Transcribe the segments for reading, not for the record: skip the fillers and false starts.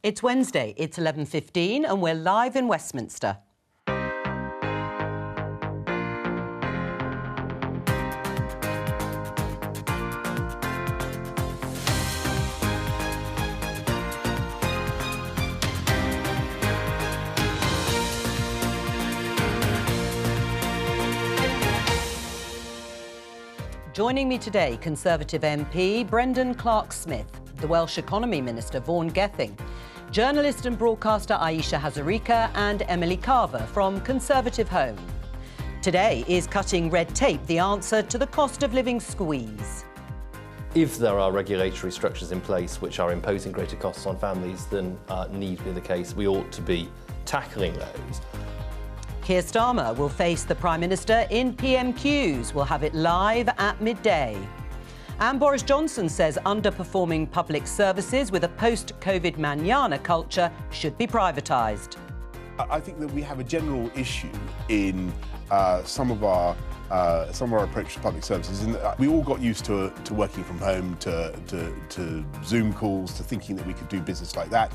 It's Wednesday, it's 11:15 and we're live in Westminster. Joining me today, Conservative MP Brendan Clark-Smith, the Welsh Economy Minister Vaughan Gething, journalist and broadcaster Aisha Hazarika and Emily Carver from Conservative Home. Today is Cutting Red Tape the answer to the cost of living squeeze. If there are regulatory structures in place which are imposing greater costs on families than need be the case, we ought to be tackling those. Keir Starmer will face the Prime Minister in PMQs. We'll have it live at midday. And Boris Johnson says underperforming public services with a post-COVID manana culture should be privatised. I think that we have a general issue in some of our approach to public services, in that we all got used to working from home, to Zoom calls, to thinking that we could do business like that.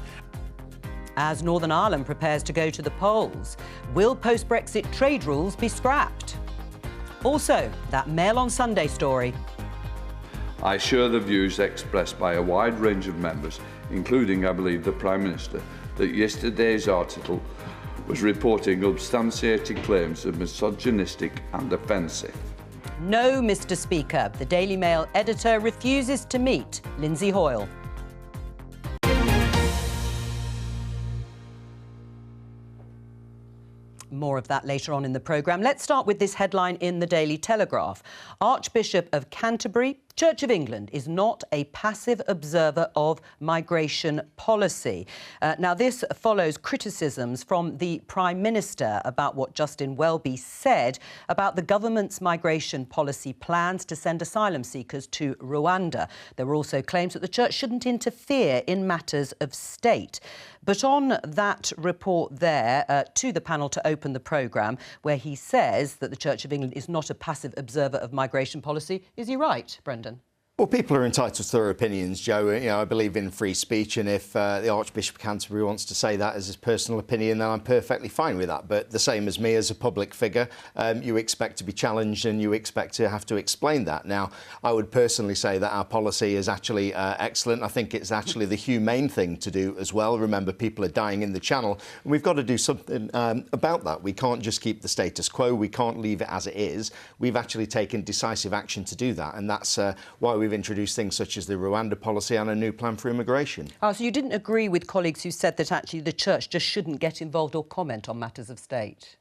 As Northern Ireland prepares to go to the polls, will post-Brexit trade rules be scrapped? Also, that Mail on Sunday story. I share the views expressed by a wide range of members, including, I believe, the Prime Minister, that yesterday's article was reporting substantiated claims of misogynistic and offensive. No, Mr. Speaker. The Daily Mail editor refuses to meet Lindsay Hoyle. More of that later on in the programme. Let's start with this headline in the Daily Telegraph. Archbishop of Canterbury, Church of England is not a passive observer of migration policy. Now, this follows criticisms from the Prime Minister about what Justin Welby said about the government's migration policy plans to send asylum seekers to Rwanda. There were also claims that the Church shouldn't interfere in matters of state. But on that report there, to the panel to open the programme, where he says that the Church of England is not a passive observer of migration policy, is he right, Brendan? Well, people are entitled to their opinions, Jo. I believe in free speech, and if the Archbishop of Canterbury wants to say that as his personal opinion, then I'm perfectly fine with that. But the same as me as a public figure, you expect to be challenged and you expect to have to explain that. Now, I would personally say that our policy is actually excellent. I think it's actually the humane thing to do as well. Remember, people are dying in the Channel, and we've got to do something about that. We can't just keep the status quo. We can't leave it as it is. We've actually taken decisive action to do that, and that's why we've introduced things such as the Rwanda policy and a new plan for immigration. Oh, so you didn't agree with colleagues who said that actually the Church just shouldn't get involved or comment on matters of state?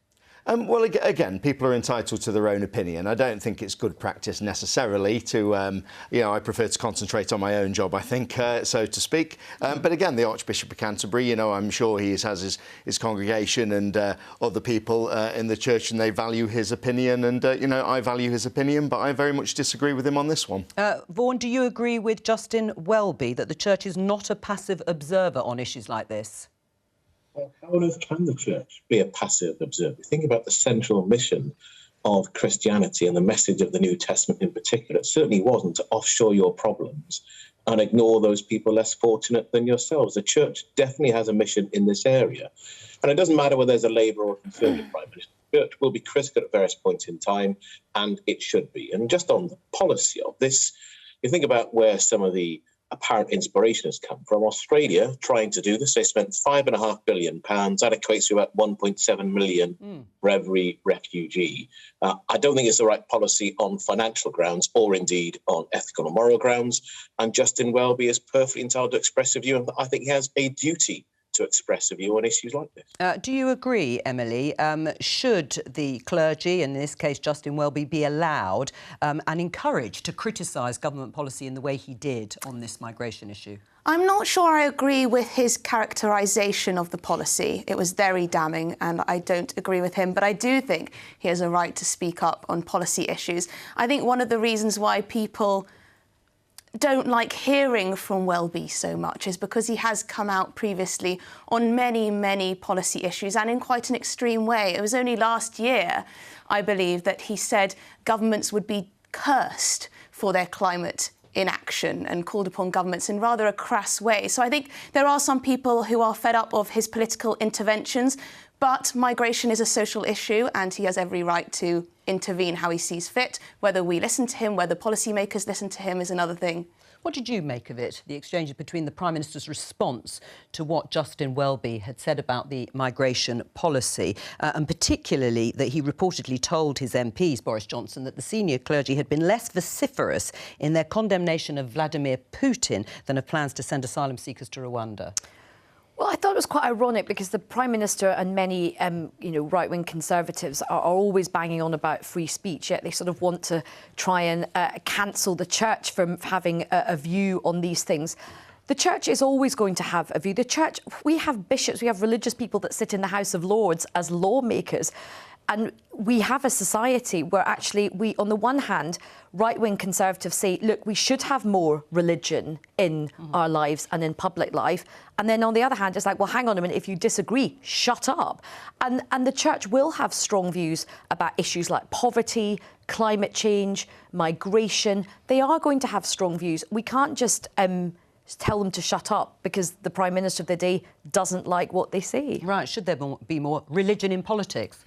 Well, again, people are entitled to their own opinion. I don't think it's good practice necessarily to, I prefer to concentrate on my own job, I think, so to speak. But again, the Archbishop of Canterbury, I'm sure he has his congregation and other people in the Church, and they value his opinion. And, I value his opinion, but I very much disagree with him on this one. Vaughan, do you agree with Justin Welby that the Church is not a passive observer on issues like this? Well, how on earth can the Church be a passive observer? Think about the central mission of Christianity and the message of the New Testament in particular. It certainly wasn't to offshore your problems and ignore those people less fortunate than yourselves. The Church definitely has a mission in this area. And it doesn't matter whether there's a Labour or Conservative Prime Minister. The Church will be critical at various points in time, and it should be. And just on the policy of this, you think about where some of the apparent inspiration has come from. Australia trying to do this. They spent £5.5 billion. That equates to about 1.7 million for every refugee. I don't think it's the right policy on financial grounds or indeed on ethical or moral grounds. And Justin Welby is perfectly entitled to express a view, and I think he has a duty to express a view on issues like this. Do you agree, Emily? Should the clergy, and in this case Justin Welby, be allowed and encouraged to criticise government policy in the way he did on this migration issue? I'm not sure I agree with his characterisation of the policy. It was very damning, and I don't agree with him. But I do think he has a right to speak up on policy issues. I think one of the reasons why people don't like hearing from Welby so much is because he has come out previously on many policy issues, and in quite an extreme way. It was only last year, I believe, that he said governments would be cursed for their climate inaction and called upon governments in rather a crass way. So I think there are some people who are fed up of his political interventions, but migration is a social issue and he has every right to intervene how he sees fit. Whether we listen to him, whether policymakers listen to him is another thing. What did you make of it, the exchanges between the Prime Minister's response to what Justin Welby had said about the migration policy, and particularly that he reportedly told his MPs, Boris Johnson, that the senior clergy had been less vociferous in their condemnation of Vladimir Putin than of plans to send asylum seekers to Rwanda? Well, I thought it was quite ironic because the Prime Minister and many, right-wing Conservatives are always banging on about free speech, yet they sort of want to try and cancel the Church from having a view on these things. The Church is always going to have a view. The Church, we have bishops, we have religious people that sit in the House of Lords as lawmakers. And we have a society where actually we, on the one hand, right-wing Conservatives say, look, we should have more religion in our lives and in public life. And then on the other hand, it's like, well, hang on a minute, if you disagree, shut up. And the Church will have strong views about issues like poverty, climate change, migration. They are going to have strong views. We can't just tell them to shut up because the Prime Minister of the day doesn't like what they say. Right, should there be more religion in politics?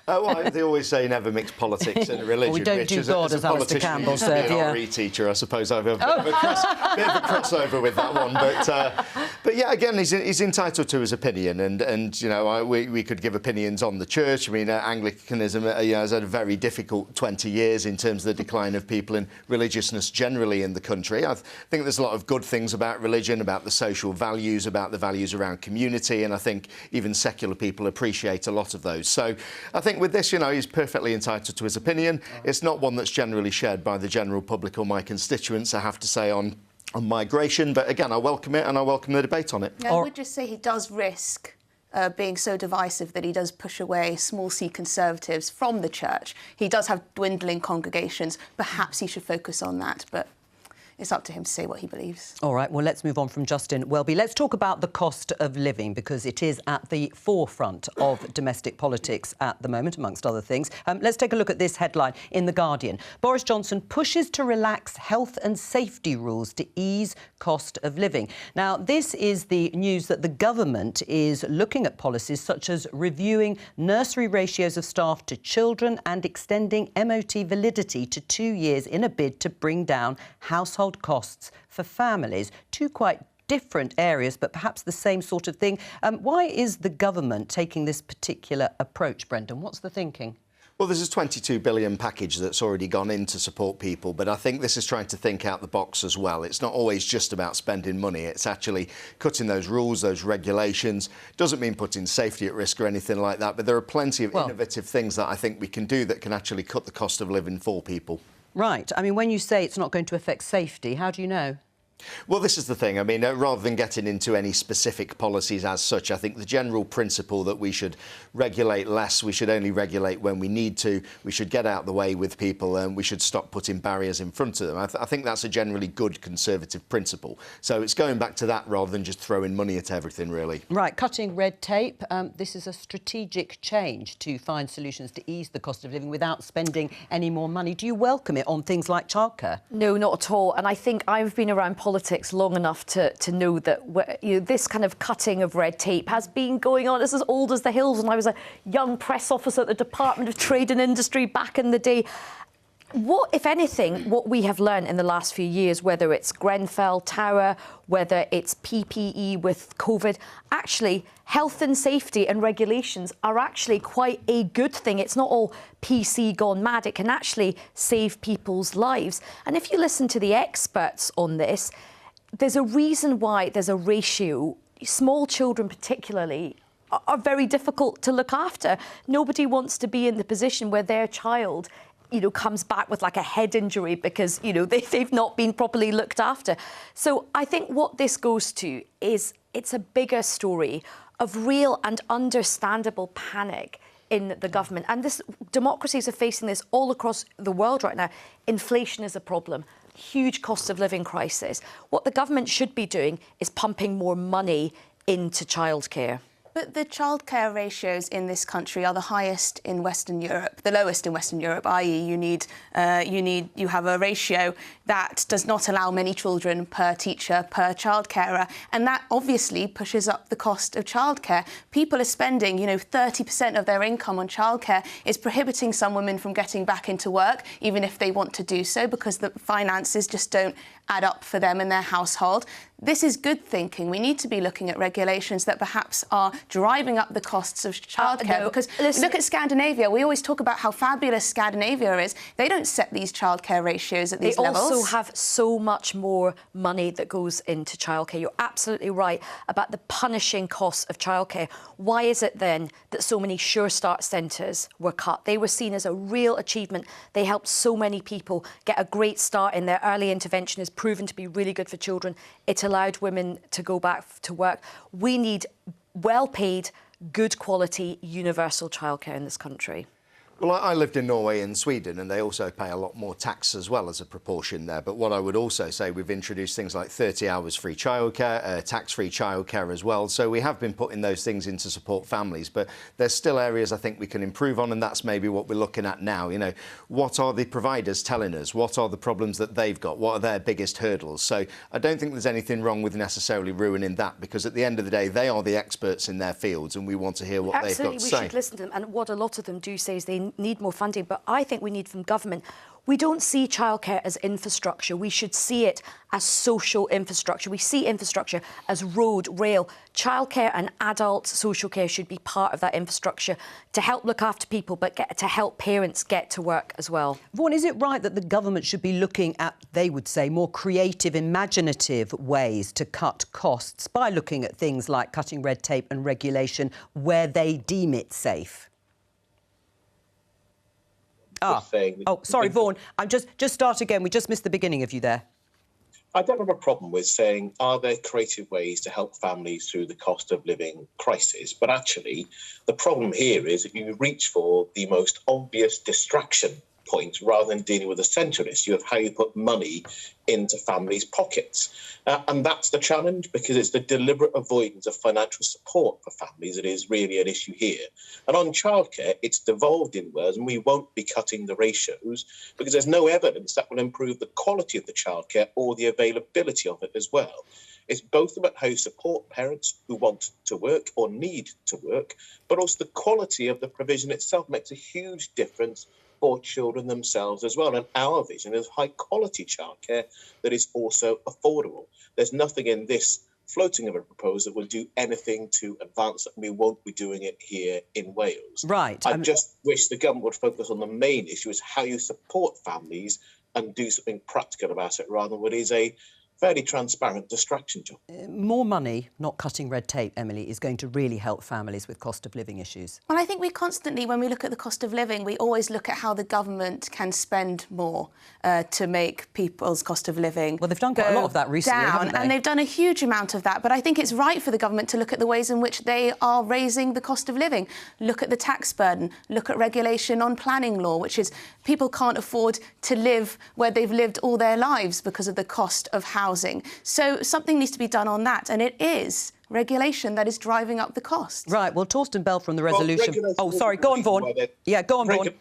Well, they always say never mix politics and religion. Well, we don't do God, as Alistair Campbell said, yeah. An RE teacher, I suppose I have a bit of a crossover with that one. But yeah, again, he's entitled to his opinion, and you know, we could give opinions on the Church. I mean, Anglicanism has had a very difficult 20 years in terms of the decline of people in religiousness generally in the country. I think there's a lot of good things about religion, about the social values, about the values around community, and I think even secular people appreciate a lot of those. So I think with this, you know, he's perfectly entitled to his opinion. It's not one that's generally shared by the general public or my constituents, I have to say, on migration. But again, I welcome it and I welcome the debate on it. Yeah, I would just say he does risk being so divisive that he does push away small c Conservatives from the Church. He does have dwindling congregations. Perhaps he should focus on that, but it's up to him to say what he believes. All right, well, let's move on from Justin Welby. Let's talk about the cost of living, because it is at the forefront of domestic politics at the moment, amongst other things. Let's take a look at this headline in The Guardian. Boris Johnson pushes to relax health and safety rules to ease cost of living. Now, this is the news that the government is looking at policies such as reviewing nursery ratios of staff to children and extending MOT validity to 2 years in a bid to bring down household costs for families. Two quite different areas, but perhaps the same sort of thing. Why is the government taking this particular approach, Brendan? What's the thinking? Well, there's a £22 billion package that's already gone in to support people, but I think this is trying to think out the box as well. It's not always just about spending money. It's actually cutting those rules, those regulations. Doesn't mean putting safety at risk or anything like that, but there are plenty of innovative things that I think we can do that can actually cut the cost of living for people. Right. I mean, when you say it's not going to affect safety, how do you know? Well, this is the thing. I mean, rather than getting into any specific policies as such, I think the general principle that we should regulate less, we should only regulate when we need to, we should get out the way with people, and we should stop putting barriers in front of them. I think that's a generally good Conservative principle. So it's going back to that rather than just throwing money at everything, really. Right, cutting red tape. This is a strategic change to find solutions to ease the cost of living without spending any more money. Do you welcome it on things like childcare? No, not at all. And I think I've been around politics long enough to know that this kind of cutting of red tape has been going on. It's as old as the hills, and I was a young press officer at the Department of Trade and Industry back in the day. What, if anything, what we have learned in the last few years, whether it's Grenfell Tower, whether it's PPE with COVID, actually health and safety and regulations are actually quite a good thing. It's not all PC gone mad. It can actually save people's lives. And if you listen to the experts on this, there's a reason why there's a ratio. Small children particularly are very difficult to look after. Nobody wants to be in the position where their child comes back with like a head injury because, they've not been properly looked after. So I think what this goes to is it's a bigger story of real and understandable panic in the government. And democracies are facing this all across the world right now. Inflation is a problem. Huge cost of living crisis. What the government should be doing is pumping more money into childcare. But the childcare ratios in this country are the highest in Western Europe, the lowest in Western Europe, i.e. you have a ratio that does not allow many children per teacher, per child carer, and that obviously pushes up the cost of childcare. People are spending, 30% of their income on childcare. Is prohibiting some women from getting back into work, even if they want to do so, because the finances just don't add up for them and their household. This is good thinking. We need to be looking at regulations that perhaps are driving up the costs of childcare. No, because listen, look at Scandinavia. We always talk about how fabulous Scandinavia is. They don't set these childcare ratios at these levels. They also have so much more money that goes into childcare. You're absolutely right about the punishing costs of childcare. Why is it then that so many Sure Start centres were cut? They were seen as a real achievement. They helped so many people get a great start in their early intervention. Has proven to be really good for children. It allowed women to go back to work. We need well-paid, good quality, universal childcare in this country. Well, I lived in Norway and Sweden, and they also pay a lot more tax as well as a proportion there. But what I would also say, we've introduced things like 30 hours free childcare, tax-free childcare as well. So we have been putting those things in to support families. But there's still areas I think we can improve on, and that's maybe what we're looking at now. What are the providers telling us? What are the problems that they've got? What are their biggest hurdles? So I don't think there's anything wrong with necessarily ruining that, because at the end of the day, they are the experts in their fields, and we want to hear what they've got to say. Absolutely, we should listen to them. And what a lot of them do say is they need more funding, but I think we need from government. We don't see childcare as infrastructure. We should see it as social infrastructure. We see infrastructure as road, rail. Childcare and adult social care should be part of that infrastructure to help look after people, but to help parents get to work as well. Vaughan, is it right that the government should be looking at, they would say, more creative, imaginative ways to cut costs by looking at things like cutting red tape and regulation where they deem it safe? Oh, sorry, Vaughan. I'm just start again. We just missed the beginning of you there. I don't have a problem with saying, are there creative ways to help families through the cost of living crisis? But actually, the problem here is that you reach for the most obvious distraction point rather than dealing with the central issue of how you put money into families' pockets. And that's the challenge, because it's the deliberate avoidance of financial support for families that is really an issue here. And on childcare, it's devolved inwards, and we won't be cutting the ratios because there's no evidence that will improve the quality of the childcare or the availability of it as well. It's both about how you support parents who want to work or need to work, but also the quality of the provision itself makes a huge difference for children themselves as well. And our vision is high quality childcare that is also affordable. There's nothing in this floating of a proposal that will do anything to advance that. We won't be doing it here in Wales. Right. I just wish the government would focus on the main issue, is how you support families and do something practical about it, rather than what is a fairly transparent distraction job. More money, not cutting red tape, Emily, is going to really help families with cost of living issues. Well, I think we constantly, when we look at the cost of living, we always look at how the government can spend more to make people's cost of living Well, they've done quite a lot of that recently, down, haven't they? and they've done a huge amount of that. But I think it's right for the government to look at the ways in which they are raising the cost of living. Look at the tax burden, look at regulation on planning law, which is people can't afford to live where they've lived all their lives because of the cost of housing. So something needs to be done on that, and it is regulation that is driving up the costs. Right, well, Torsten Bell from the resolution... Oh, sorry, go on, Vaughan. Yeah, go on, Vaughan.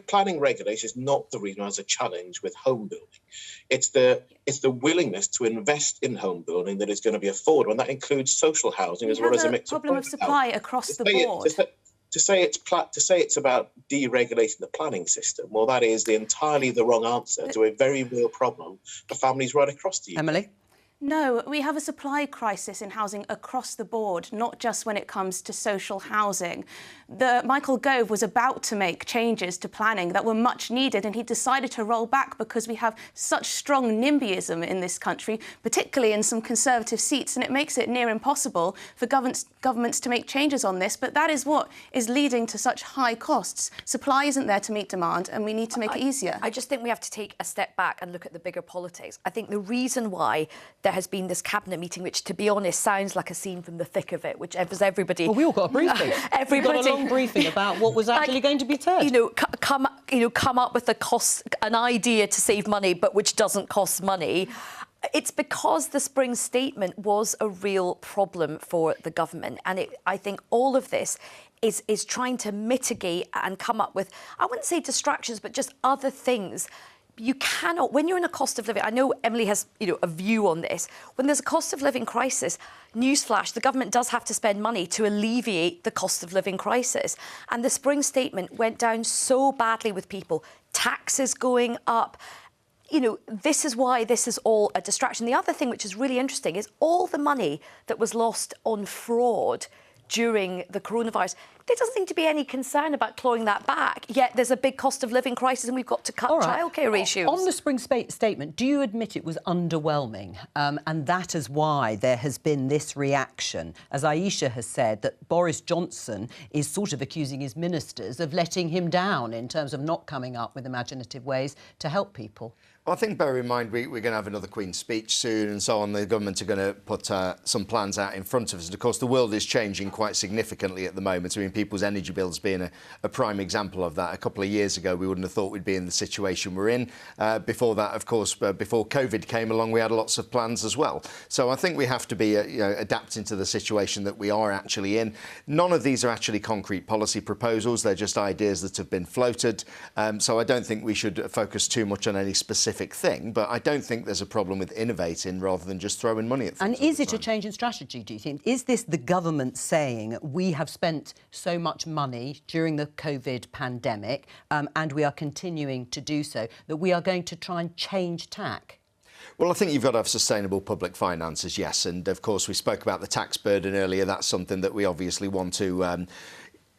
Planning regulation is not the reason there's a challenge with home building. It's the willingness to invest in home building that is going to be affordable, and that includes social housing as well as a mix of... problem of supply across the board. To say it's about deregulating the planning system, well, that is entirely the wrong answer to a very real problem for families right across the UK. Emily? No, we have a supply crisis in housing across the board, not just when it comes to social housing. Michael Gove was about to make changes to planning that were much needed, and he decided to roll back because we have such strong NIMBYism in this country, particularly in some Conservative seats, and it makes it near impossible for governments to make changes on this. But that is what is leading to such high costs. Supply isn't there to meet demand, and we need to make it easier. I just think we have to take a step back and look at the bigger politics. I think the reason why there has been this cabinet meeting, which, to be honest, sounds like a scene from the thick of it, which was everybody... Well, we all got a briefing. Everybody... We got a long briefing about what was actually going to be said. Come up with an idea to save money, but which doesn't cost money. It's because the spring statement was a real problem for the government, and I think all of this is trying to mitigate and come up with, I wouldn't say distractions, but just other things. you cannot, when you're in a cost of living, I know Emily has, a view on this. When there's a cost of living crisis, newsflash, the government does have to spend money to alleviate the cost of living crisis. And the spring statement went down so badly with people, taxes going up. This is why this is all a distraction. The other thing which is really interesting is all the money that was lost on fraud during the coronavirus. There doesn't seem to be any concern about clawing that back, yet there's a big cost of living crisis and we've got to cut childcare ratios. On the spring statement, do you admit it was underwhelming? And that is why there has been this reaction, as Aisha has said, that Boris Johnson is sort of accusing his ministers of letting him down in terms of not coming up with imaginative ways to help people. Well, I think, bear in mind, we're going to have another Queen's speech soon and so on. The government are going to put some plans out in front of us. And, of course, the world is changing quite significantly at the moment. I mean, people's energy bills being a prime example of that. A couple of years ago, we wouldn't have thought we'd be in the situation we're in. Before that, of course, before COVID came along, we had lots of plans as well. So I think we have to be adapting to the situation that we are actually in. None of these are actually concrete policy proposals. They're just ideas that have been floated. So I don't think we should focus too much on any specific thing, but I don't think there's a problem with innovating rather than just throwing money at things. And is it a change in strategy, do you think? Is this the government saying we have spent so much money during the COVID pandemic and we are continuing to do so, that we are going to try and change tack? Well, I think you've got to have sustainable public finances, yes. And, of course, we spoke about the tax burden earlier. That's something that we obviously want to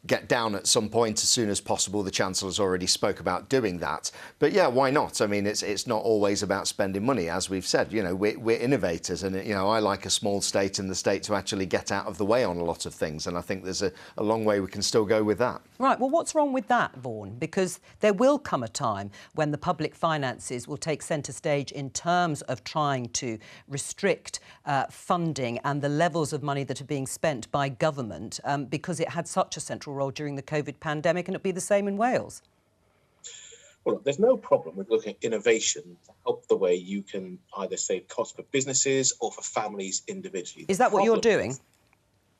get down at some point as soon as possible. The Chancellor's already spoke about doing that. But, yeah, why not? I mean, it's not always about spending money, as we've said. We're innovators and, I like a small state in the state to actually get out of the way on a lot of things. And I think there's a long way we can still go with that. Right, well, what's wrong with that, Vaughan? Because there will come a time when the public finances will take centre stage in terms of trying to restrict funding and the levels of money that are being spent by government because it had such a central role during the COVID pandemic, and it'll be the same in Wales. Well, there's no problem with looking at innovation to help the way you can either save costs for businesses or for families individually. Is that what you're doing?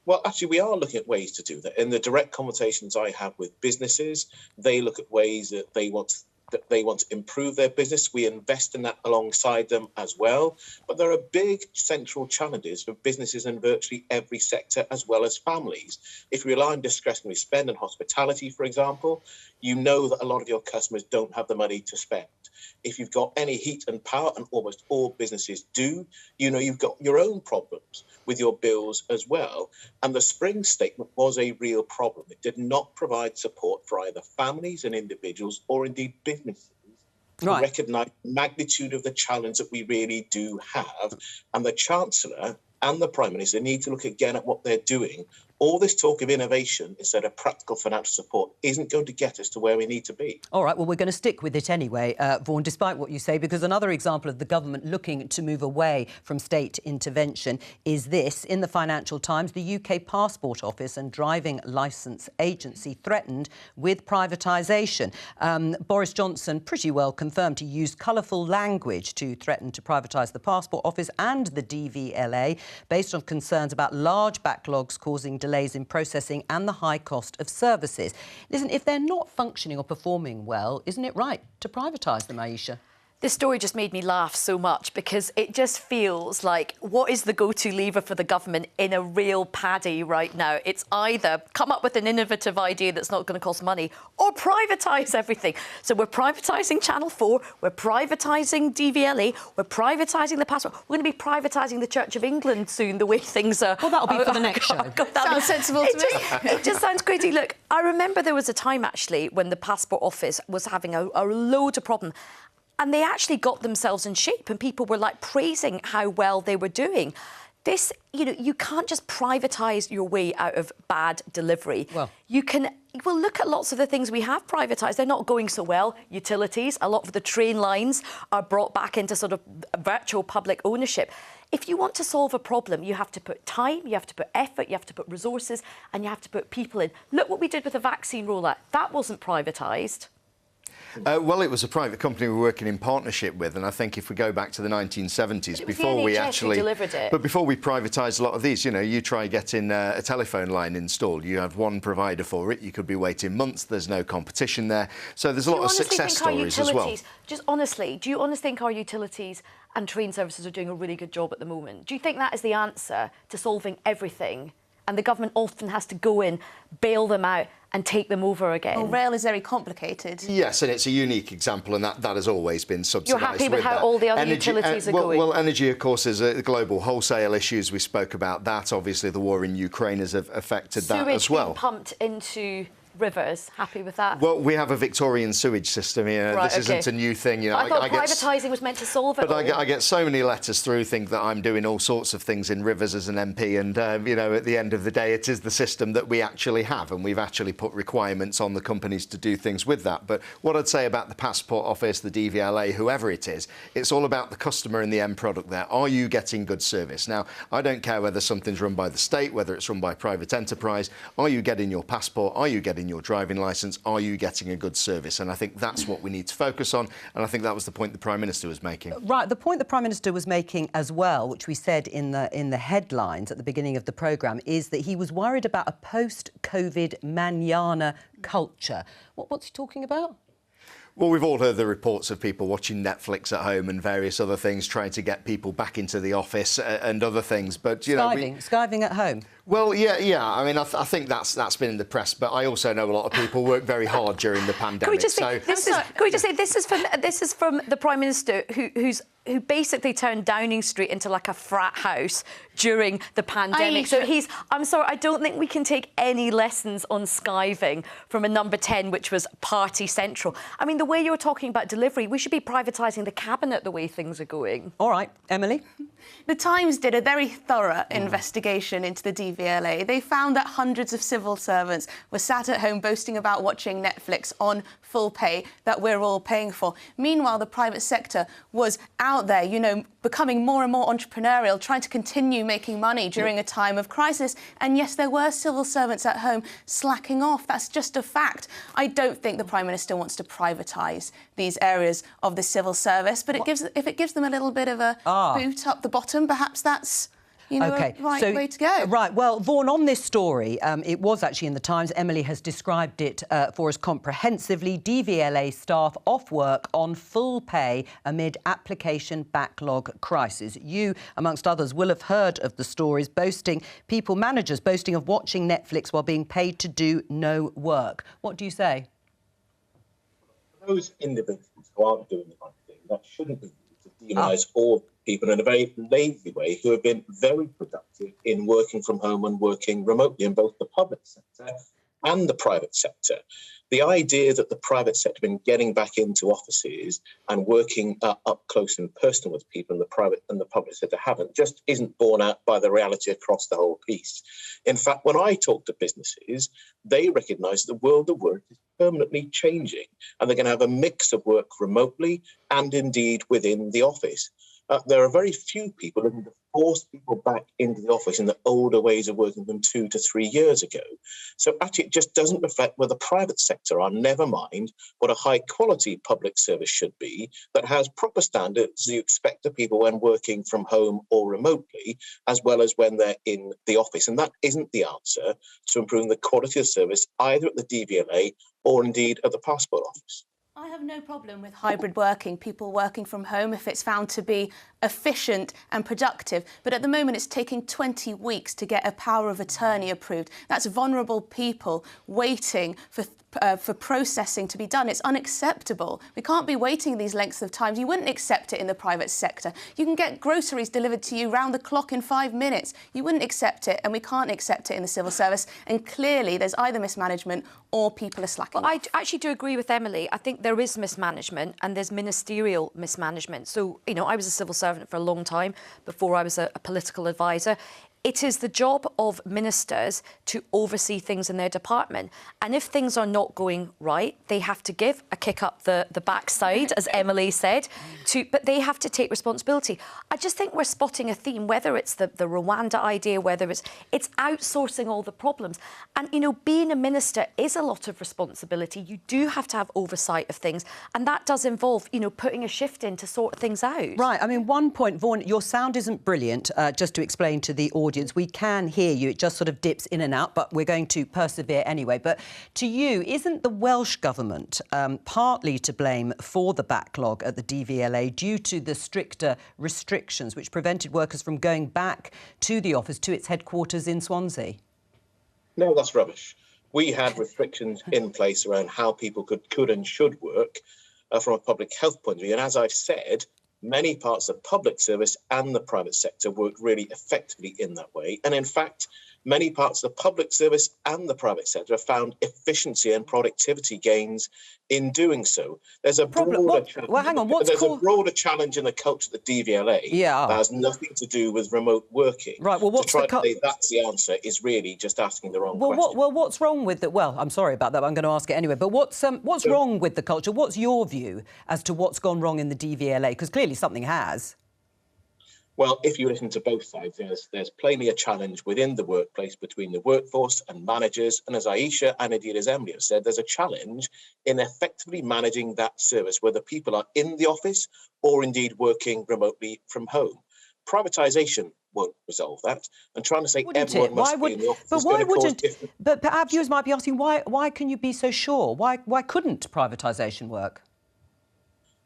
Well, actually, we are looking at ways to do that. In the direct conversations I have with businesses, they look at ways that they want to improve their business. We invest in that alongside them as well. But there are big central challenges for businesses in virtually every sector, as well as families. If you rely on discretionary spend and hospitality, for example, you know that a lot of your customers don't have the money to spend. If you've got any heat and power, and almost all businesses do, you've got your own problems with your bills as well. And the spring statement was a real problem. It did not provide support for either families and individuals or indeed businesses to recognise the magnitude of the challenge that we really do have. And the Chancellor and the Prime Minister need to look again at what they're doing. All this talk of innovation instead of practical financial support isn't going to get us to where we need to be. All right, well, we're going to stick with it anyway, Vaughan, despite what you say, because another example of the government looking to move away from state intervention is this. In the Financial Times, the UK Passport Office and Driving Licence Agency threatened with privatisation. Boris Johnson pretty well confirmed he used colourful language to threaten to privatise the Passport Office and the DVLA based on concerns about large backlogs causing delays in processing and the high cost of services. Listen, if they're not functioning or performing well, isn't it right to privatise them, Aisha? This story just made me laugh so much because it just feels like what is the go-to lever for the government in a real paddy right now? It's either come up with an innovative idea that's not going to cost money or privatise everything. So we're privatising Channel 4, we're privatising DVLA, we're privatising the passport. We're going to be privatising the Church of England soon, the way things are. Well, that'll be for the next show. Sounds sensible to me. It just sounds crazy. Look, I remember there was a time, actually, when the Passport Office was having a load of problems. And they actually got themselves in shape and people were praising how well they were doing. This, you can't just privatise your way out of bad delivery. Well, look at lots of the things we have privatised. They're not going so well. Utilities, a lot of the train lines are brought back into sort of virtual public ownership. If you want to solve a problem, you have to put time, you have to put effort, you have to put resources, and you have to put people in. Look what we did with the vaccine rollout. That wasn't privatised. Well, it was a private company we were working in partnership with, and I think if we go back to the 1970s, before we actually delivered it. But before we privatised a lot of these, you know, you try getting a telephone line installed, you have one provider for it, you could be waiting months, there's no competition there. So there's a lot of success stories as well. Just honestly, do you honestly think our utilities and train services are doing a really good job at the moment? Do you think that is the answer to solving everything? And the government often has to go in, bail them out and take them over again. Well, rail is very complicated. Yes, and it's a unique example, and that has always been subsidised. You're happy with how all the other utilities are going? Well, energy, of course, is a global wholesale issues. We spoke about that. Obviously, the war in Ukraine has affected that as well. Sewage being pumped into rivers, happy with that? Well, we have a Victorian sewage system here. Right, this isn't a new thing. You know, I thought privatising was meant to solve it. But I get so many letters through, think that I'm doing all sorts of things in rivers as an MP, and you know, at the end of the day, it is the system that we actually have, and we've actually put requirements on the companies to do things with that. But what I'd say about the Passport Office, the DVLA, whoever it is, it's all about the customer and the end product there. Are you getting good service? Now, I don't care whether something's run by the state, whether it's run by private enterprise. Are you getting your passport? Are you getting your driving licence? Are you getting a good service? And I think that's what we need to focus on, and I think that was the point the Prime Minister was making. Right, the point the Prime Minister was making as well, which we said in the headlines at the beginning of the programme, is that he was worried about a post-COVID manana culture. What's he talking about? Well, we've all heard the reports of people watching Netflix at home and various other things, trying to get people back into the office and other things. But you know, skiving at home. Well, yeah. I mean, I think that's been in the press, but I also know a lot of people work very hard during the pandemic. Can we just say this is from the Prime Minister who basically turned Downing Street into like a frat house during the pandemic. So I'm sorry, I don't think we can take any lessons on skiving from a number 10, which was party central. I mean, the way you're talking about delivery, we should be privatising the cabinet the way things are going. All right, Emily? The Times did a very thorough investigation into the DVLA. They found that hundreds of civil servants were sat at home boasting about watching Netflix on full pay that we're all paying for. Meanwhile, the private sector was out there, you know, becoming more and more entrepreneurial, trying to continue making money during a time of crisis. And yes, there were civil servants at home slacking off. That's just a fact. I don't think the Prime Minister wants to privatise these areas of the civil service, but if it gives them a little bit of a boot up the bottom, perhaps that's, you know, a right way to go. Right, well, Vaughan, on this story, it was actually in the Times. Emily has described it for us comprehensively. DVLA staff off work on full pay amid application backlog crisis. You, amongst others, will have heard of the stories managers boasting of watching Netflix while being paid to do no work. What do you say? Those individuals who aren't doing the right thing, that shouldn't be to demonise all people in a very lazy way who have been very productive in working from home and working remotely in both the public sector and the private sector. The idea that the private sector has been getting back into offices and working up close and personal with people, and the private and the public sector haven't, just isn't borne out by the reality across the whole piece. In fact, when I talk to businesses, they recognise the world of work is permanently changing, and they're going to have a mix of work remotely and indeed within the office. There are very few people looking to force people back into the office in the older ways of working than 2 to 3 years ago. So actually it just doesn't reflect where the private sector are, never mind what a high-quality public service should be that has proper standards you expect of people when working from home or remotely, as well as when they're in the office. And that isn't the answer to improving the quality of service either at the DVLA or indeed at the Passport Office. I have no problem with hybrid working, people working from home if it's found to be efficient and productive. But at the moment, it's taking 20 weeks to get a power of attorney approved. That's vulnerable people waiting for processing to be done. It's unacceptable. We can't be waiting these lengths of times. You wouldn't accept it in the private sector. You can get groceries delivered to you round the clock in 5 minutes. You wouldn't accept it, and we can't accept it in the civil service. And clearly, there's either mismanagement or people are slacking off. I actually do agree with Emily. I think there is mismanagement and there's ministerial mismanagement. So, you know, I was a civil servant for a long time before I was a political advisor. It is the job of ministers to oversee things in their department. And if things are not going right, they have to give a kick up the backside, as Emily said, but they have to take responsibility. I just think we're spotting a theme, whether it's the Rwanda idea, whether it's outsourcing all the problems. And, you know, being a minister is a lot of responsibility. You do have to have oversight of things. And that does involve, you know, putting a shift in to sort things out. Right. I mean, one point, Vaughan, your sound isn't brilliant. Just to explain to the audience, we can hear you. It just sort of dips in and out, but we're going to persevere anyway. But to you, isn't the Welsh Government partly to blame for the backlog at the DVLA due to the stricter restrictions which prevented workers from going back to the office, to its headquarters in Swansea? No, that's rubbish. We had restrictions in place around how people could and should work from a public health point of view. And as I've said, many parts of public service and the private sector worked really effectively in that way. And in fact, many parts of the public service and the private sector have found efficiency and productivity gains in doing so. There's a broader challenge. Well, hang on. A broader challenge in the culture of the DVLA that has nothing to do with remote working. Right. Well, to try to say that's the answer is really just asking the wrong question. What's wrong with it? Well, I'm sorry about that, but I'm going to ask it anyway. But what's wrong with the culture? What's your view as to what's gone wrong in the DVLA? Because clearly something has. Well, if you listen to both sides, there's plainly a challenge within the workplace between the workforce and managers. And as Aisha and indeed as Emily have said, there's a challenge in effectively managing that service, whether people are in the office or indeed working remotely from home. Privatisation won't resolve that. And trying to say everyone must be in the office is going to cause different... But our viewers might be asking, why can you be so sure? Why couldn't privatisation work?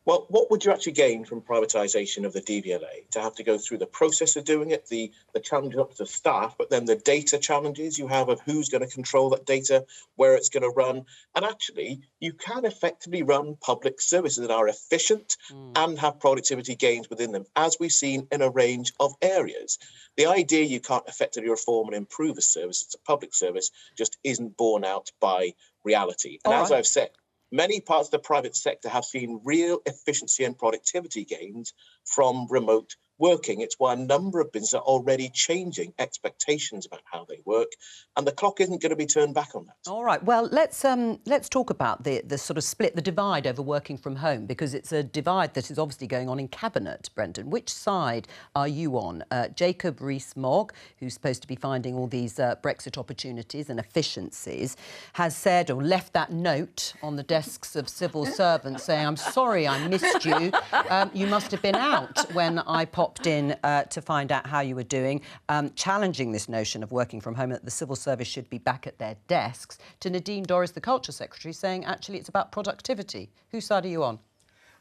Well, what would you actually gain from privatisation of the DVLA? To have to go through the process of doing it, the challenges up to staff, but then the data challenges you have of who's going to control that data, where it's going to run. And actually, you can effectively run public services that are efficient and have productivity gains within them, as we've seen in a range of areas. The idea you can't effectively reform and improve a service, it's a public service, just isn't borne out by reality. And as I've said, many parts of the private sector have seen real efficiency and productivity gains from remote working. It's why a number of businesses are already changing expectations about how they work, and the clock isn't going to be turned back on that. All right. Well, let's talk about the sort of split, the divide over working from home, because it's a divide that is obviously going on in Cabinet, Brendan. Which side are you on? Jacob Rees-Mogg, who's supposed to be finding all these Brexit opportunities and efficiencies, has said or left that note on the desks of civil servants saying, "I'm sorry I missed you. You must have been out when I popped in to find out how you were doing," challenging this notion of working from home, that the civil service should be back at their desks, to Nadine Dorries, the Culture Secretary, saying actually it's about productivity. Whose side are you on?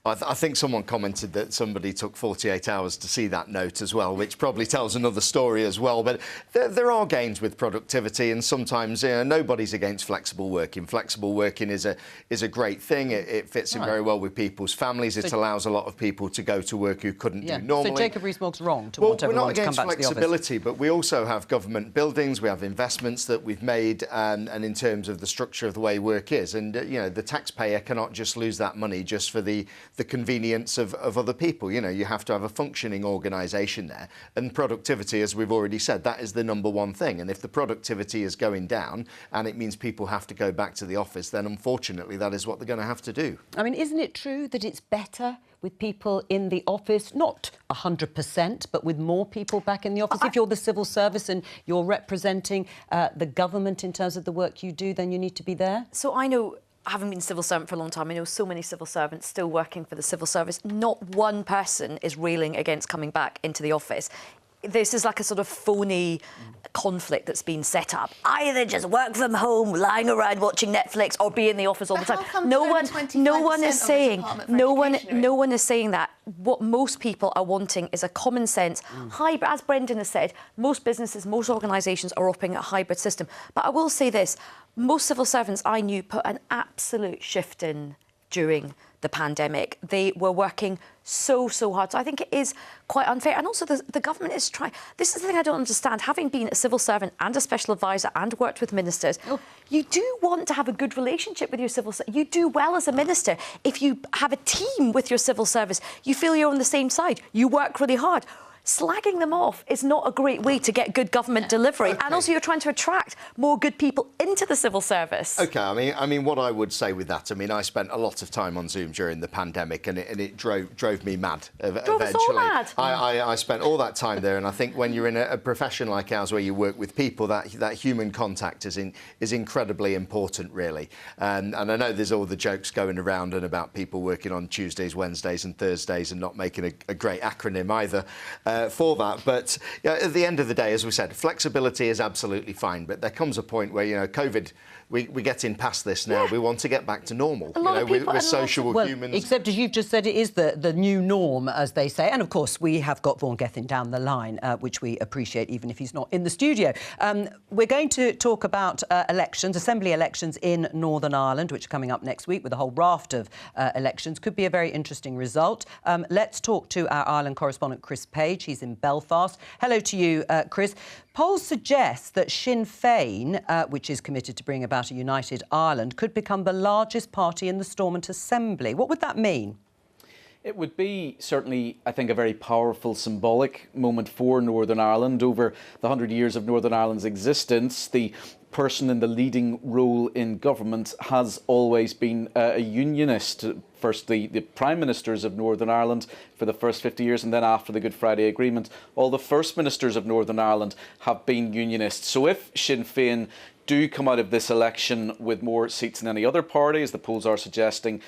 I think someone commented that somebody took 48 hours to see that note as well, which probably tells another story as well. But there are gains with productivity, and sometimes nobody's against flexible working. Flexible working is a great thing. It fits in very well with people's families. It allows a lot of people to go to work who couldn't do normally. So Jacob Rees-Mogg's wrong to want everyone to come back to the office. We're not against flexibility, but we also have government buildings, we have investments that we've made, and in terms of the structure of the way work is. And, the taxpayer cannot just lose that money just for the convenience of other people. You have to have a functioning organisation there. And productivity, as we've already said, that is the number one thing. And if the productivity is going down and it means people have to go back to the office, then unfortunately that is what they're going to have to do. I mean, isn't it true that it's better with people in the office, not 100%, but with more people back in the office? If you're the civil service and you're representing the government in terms of the work you do, then you need to be there? So I know, having been civil servant for a long time, I know so many civil servants still working for the civil service. Not one person is railing against coming back into the office. This is like a sort of phony conflict that's been set up. Either just work from home, lying around watching Netflix, or be in the office all the time. No one is saying that. What most people are wanting is a common sense hybrid. As Brendan has said, most businesses, most organisations are operating a hybrid system. But I will say this: most civil servants I knew put an absolute shift in during the pandemic. They were working so hard. So I think it is quite unfair. And also the government is trying... This is the thing I don't understand. Having been a civil servant and a special advisor and worked with ministers, you do want to have a good relationship with your civil service. You do well as a minister. If you have a team with your civil service, you feel you're on the same side. You work really hard. slagging them off is not a great way to get good government delivery. Okay. And also you're trying to attract more good people into the civil service. OK, I mean, what I would say with that, I mean, I spent a lot of time on Zoom during the pandemic and it drove me mad eventually. Drove us all mad. I spent all that time there, and I think when you're in a profession like ours where you work with people, that human contact is incredibly important, really. And I know there's all the jokes going around and about people working on Tuesdays, Wednesdays and Thursdays and not making a great acronym either for that. But at the end of the day, as we said, flexibility is absolutely fine. But there comes a point where, you know, COVID, we're getting past this now. Yeah. We want to get back to normal. We're social humans. Except, as you've just said, it is the new norm, as they say. And, of course, we have got Vaughan Gethin down the line, which we appreciate, even if he's not in the studio. We're going to talk about elections, Assembly elections in Northern Ireland, which are coming up next week with a whole raft of elections. Could be a very interesting result. Let's talk to our Ireland correspondent, Chris Page. He's in Belfast. Hello to you, Chris. Polls suggest that Sinn Féin, which is committed to bring about a united Ireland, could become the largest party in the Stormont Assembly. What would that mean? It would be certainly, I think, a very powerful symbolic moment for Northern Ireland. Over the 100 years of Northern Ireland's existence, the person in the leading role in government has always been a unionist. First, the Prime Ministers of Northern Ireland for the first 50 years, and then after the Good Friday Agreement, all the First Ministers of Northern Ireland have been unionists. So if Sinn Féin do come out of this election with more seats than any other party, as the polls are suggesting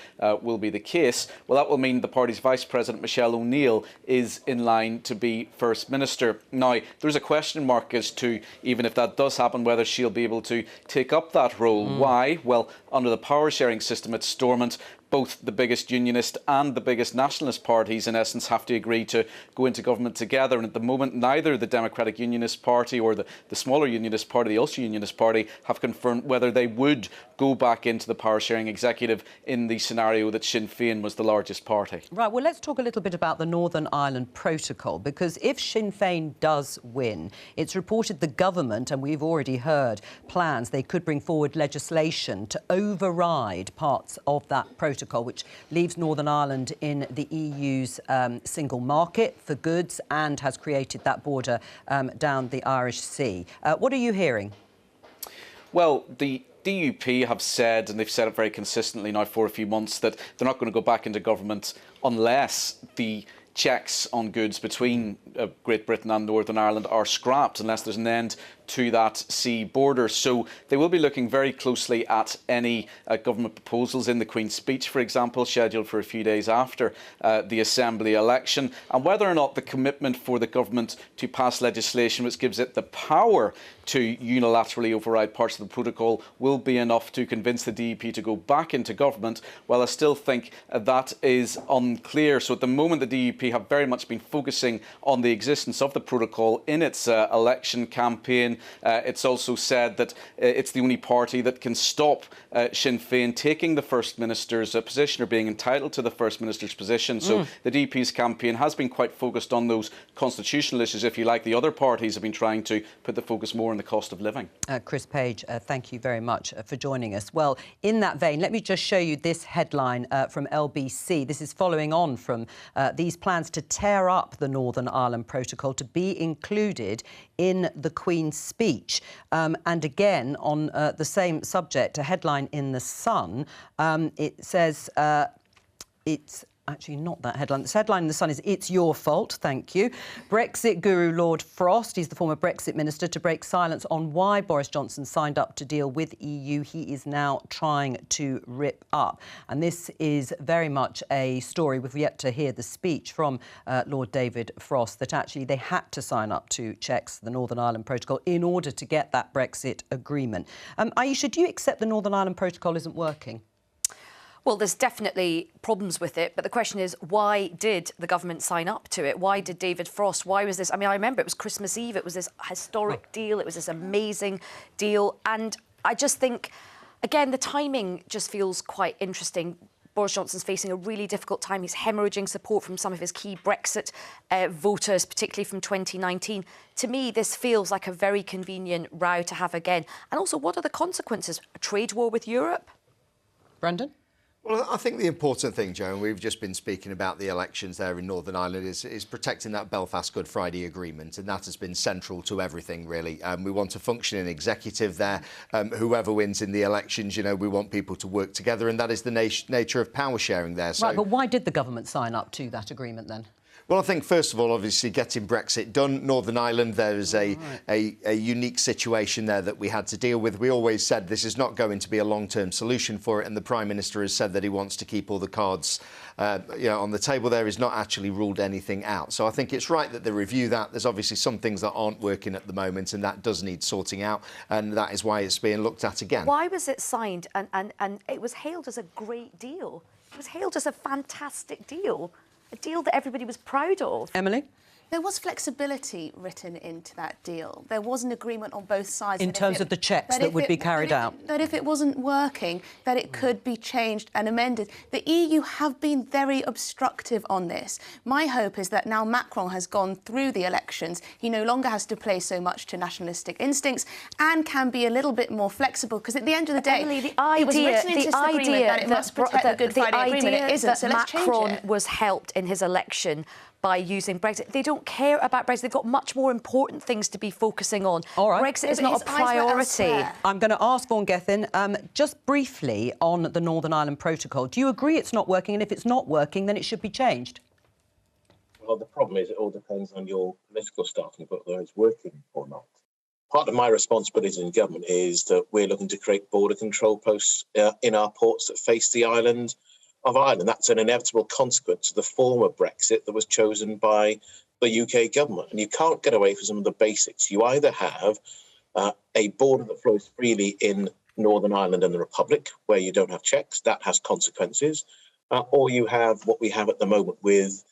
will be the case, well, that will mean the party's Vice President, Michelle O'Neill, is in line to be First Minister. Now, there's a question mark as to, even if that does happen, whether she'll be able to take up that role. Why? Well, under the power sharing system at Stormont, both the biggest unionist and the biggest nationalist parties, in essence, have to agree to go into government together. And at the moment, neither the Democratic Unionist Party or the smaller Unionist Party, the Ulster Unionist Party, have confirmed whether they would go back into the power-sharing executive in the scenario that Sinn Féin was the largest party. Right, well, let's talk a little bit about the Northern Ireland Protocol, because if Sinn Féin does win, it's reported the government, and we've already heard plans, they could bring forward legislation to override parts of that protocol, which leaves Northern Ireland in the EU's single market for goods and has created that border down the Irish Sea. What are you hearing? Well, the DUP have said, and they've said it very consistently now for a few months, that they're not going to go back into government unless the checks on goods between Great Britain and Northern Ireland are scrapped, unless there's an end to that sea border. So they will be looking very closely at any government proposals in the Queen's speech, for example, scheduled for a few days after the Assembly election, and whether or not the commitment for the government to pass legislation which gives it the power to unilaterally override parts of the protocol will be enough to convince the DUP to go back into government. Well, I still think that is unclear. So at the moment, the DUP have very much been focusing on the existence of the protocol in its election campaign. It's also said that it's the only party that can stop Sinn Féin taking the First Minister's position or being entitled to the First Minister's position. So the DP's campaign has been quite focused on those constitutional issues, if you like. The other parties have been trying to put the focus more on the cost of living. Chris Page, thank you very much for joining us. Well, in that vein, let me just show you this headline from LBC. This is following on from these plans to tear up the Northern Ireland Protocol to be included in the Queen's speech. And again, on the same subject, a headline in The Sun, it says it's actually not that headline. This headline in The Sun is "It's your fault, thank you." Brexit guru Lord Frost, he's the former Brexit minister, to break silence on why Boris Johnson signed up to deal with EU he is now trying to rip up. And this is very much a story. We've yet to hear the speech from Lord David Frost that actually they had to sign up to checks, the Northern Ireland Protocol, in order to get that Brexit agreement. Aisha, do you accept the Northern Ireland Protocol isn't working? Well, there's definitely problems with it, but the question is, why did the government sign up to it? Why did David Frost? Why was this? I mean, I remember it was Christmas Eve. It was this historic deal. It was this amazing deal. And I just think, again, the timing just feels quite interesting. Boris Johnson's facing a really difficult time. He's hemorrhaging support from some of his key Brexit voters, particularly from 2019. To me, this feels like a very convenient row to have again. And also, what are the consequences? A trade war with Europe? Brendan? Well, I think the important thing, Joe, and we've just been speaking about the elections there in Northern Ireland, is protecting that Belfast Good Friday Agreement, and that has been central to everything, really. We want a functioning executive there. Whoever wins in the elections, you know, we want people to work together, and that is the nature of power sharing there. So... Right, but why did the government sign up to that agreement then? Well, I think, first of all, obviously, getting Brexit done. Northern Ireland, there is a unique situation there that we had to deal with. We always said this is not going to be a long-term solution for it, and the Prime Minister has said that he wants to keep all the cards on the table there. He's not actually ruled anything out. So I think it's right that they review that. There's obviously some things that aren't working at the moment, and that does need sorting out, and that is why it's being looked at again. Why was it signed and it was hailed as a great deal? It was hailed as a fantastic deal. A deal that everybody was proud of. Emily? There was flexibility written into that deal. There was an agreement on both sides. In terms of the checks that would be carried out? That if it wasn't working, that it could be changed and amended. The EU have been very obstructive on this. My hope is that now Macron has gone through the elections, he no longer has to play so much to nationalistic instincts and can be a little bit more flexible, because at the end of the day, Emily, the idea, it was written into this agreement that it must protect the Good Friday Agreement. It isn't, so let's change it. Macron was helped in his election by using Brexit. They don't care about Brexit. They've got much more important things to be focusing on. All right. Brexit is not a priority. I'm going to ask Vaughan Gethin, just briefly on the Northern Ireland Protocol. Do you agree it's not working? And if it's not working, then it should be changed? Well, the problem is it all depends on your political starting point, whether it's working or not. Part of my responsibility in government is that we're looking to create border control posts in our ports that face the island of Ireland. That's an inevitable consequence of the form of Brexit that was chosen by the UK government. And you can't get away from some of the basics. You either have a border that flows freely in Northern Ireland and the Republic, where you don't have checks, that has consequences, or you have what we have at the moment with,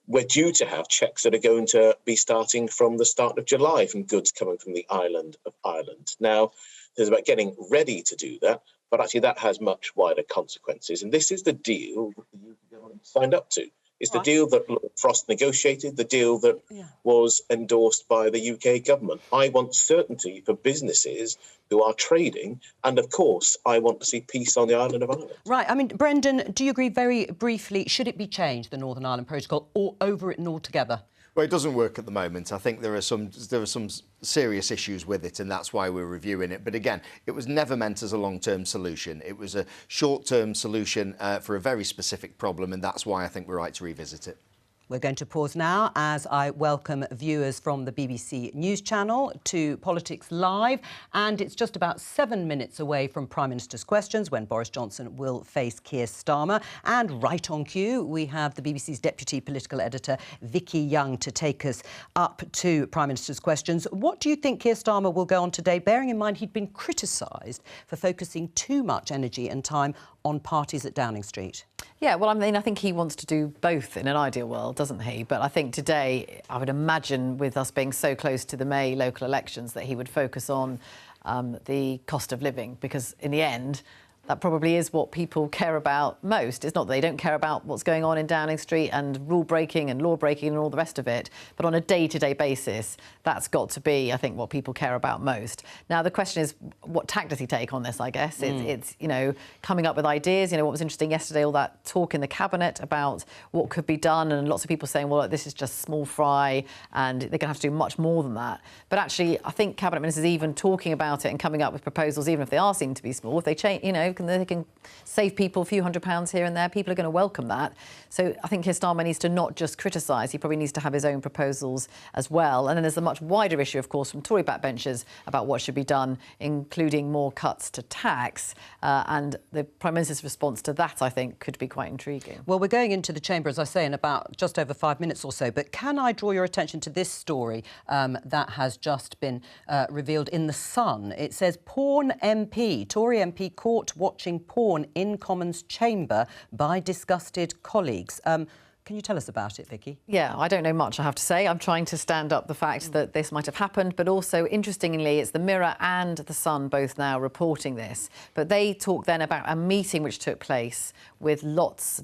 we're due to have checks that are going to be starting from the start of July from goods coming from the island of Ireland. Now, there's about getting ready to do that, but actually that has much wider consequences. And this is the deal that the UK government signed up to. It's the deal that Lord Frost negotiated, the deal that was endorsed by the UK government. I want certainty for businesses who are trading, and of course, I want to see peace on the island of Ireland. Right. I mean, Brendan, do you agree very briefly, should it be changed, the Northern Ireland Protocol, or overwritten altogether? Well, it doesn't work at the moment. I think there are some serious issues with it, and that's why we're reviewing it. But again, it was never meant as a long-term solution. It was a short-term solution for a very specific problem, and that's why I think we're right to revisit it. We're going to pause now as I welcome viewers from the BBC News Channel to Politics Live. And it's just about 7 minutes away from Prime Minister's questions when Boris Johnson will face Keir Starmer. And right on cue, we have the BBC's Deputy Political Editor, Vicki Young, to take us up to Prime Minister's questions. What do you think Keir Starmer will go on today, bearing in mind he'd been criticised for focusing too much energy and time on parties at Downing Street? Yeah, well, I mean, I think he wants to do both in an ideal world, doesn't he? But I think today, I would imagine, with us being so close to the May local elections, that he would focus on the cost of living, because in the end, that probably is what people care about most. It's not that they don't care about what's going on in Downing Street and rule breaking and law breaking and all the rest of it, but on a day-to-day basis, that's got to be, I think, what people care about most. Now, the question is, what tack does he take on this, I guess? It's, you know, coming up with ideas. You know, what was interesting yesterday, all that talk in the Cabinet about what could be done, and lots of people saying, well, this is just small fry and they're going to have to do much more than that. But actually, I think Cabinet Ministers even talking about it and coming up with proposals, even if they are seen to be small, if they change, you know, they can save people a few £100s here and there, people are going to welcome that. So I think Keir Starmer needs to not just criticise, he probably needs to have his own proposals as well. And then there's a much wider issue, of course, from Tory backbenchers about what should be done, including more cuts to tax. And the Prime Minister's response to that, I think, could be quite intriguing. Well, we're going into the chamber, as I say, in about just over 5 minutes or so. But can I draw your attention to this story that has just been revealed in The Sun? It says, Porn MP, Tory MP caught watching porn in Commons chamber by disgusted colleagues. Can you tell us about it, Vicki? Yeah, I don't know much, I have to say. I'm trying to stand up the fact that this might have happened, but also, interestingly, it's the Mirror and the Sun both now reporting this. But they talk then about a meeting which took place with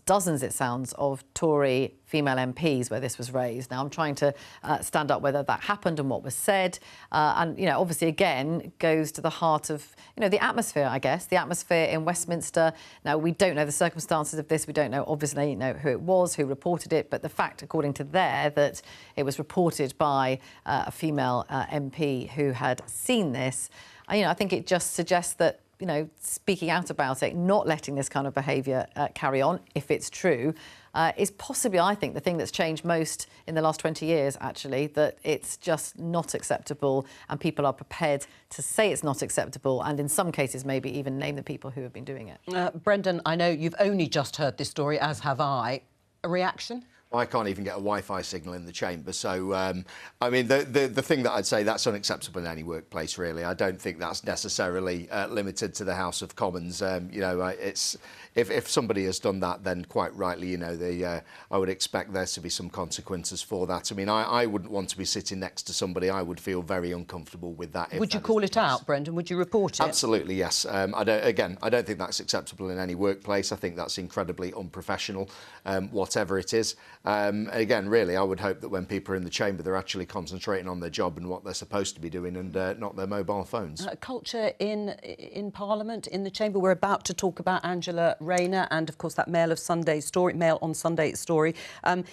dozens, it sounds, of Tory female MPs where this was raised. Now, I'm trying to stand up whether that happened and what was said. And, you know, obviously, again, goes to the heart of, you know, the atmosphere, I guess, the atmosphere in Westminster. Now, we don't know the circumstances of this. We don't know, obviously, you know, who it was, who reported it. But the fact, according to there, that it was reported by a female MP who had seen this, you know, I think it just suggests that, you know, speaking out about it, not letting this kind of behaviour carry on, if it's true, is possibly, I think, the thing that's changed most in the last 20 years, actually, that it's just not acceptable and people are prepared to say it's not acceptable and in some cases maybe even name the people who have been doing it. Brendan, I know you've only just heard this story, as have I. A reaction? I can't even get a Wi-Fi signal in the chamber. So, I mean, the thing that I'd say, that's unacceptable in any workplace, really. I don't think that's necessarily limited to the House of Commons. You know, it's if somebody has done that, then quite rightly, you know, I would expect there to be some consequences for that. I mean, I wouldn't want to be sitting next to somebody. I would feel very uncomfortable with that. Would you call it out, Brendan? Would you report it? Absolutely, yes. I don't think that's acceptable in any workplace. I think that's incredibly unprofessional, whatever it is. Again, really, I would hope that when people are in the chamber, they're actually concentrating on their job and what they're supposed to be doing and not their mobile phones. Culture in Parliament, in the chamber. We're about to talk about Angela Rayner and, of course, that Mail on Sunday story.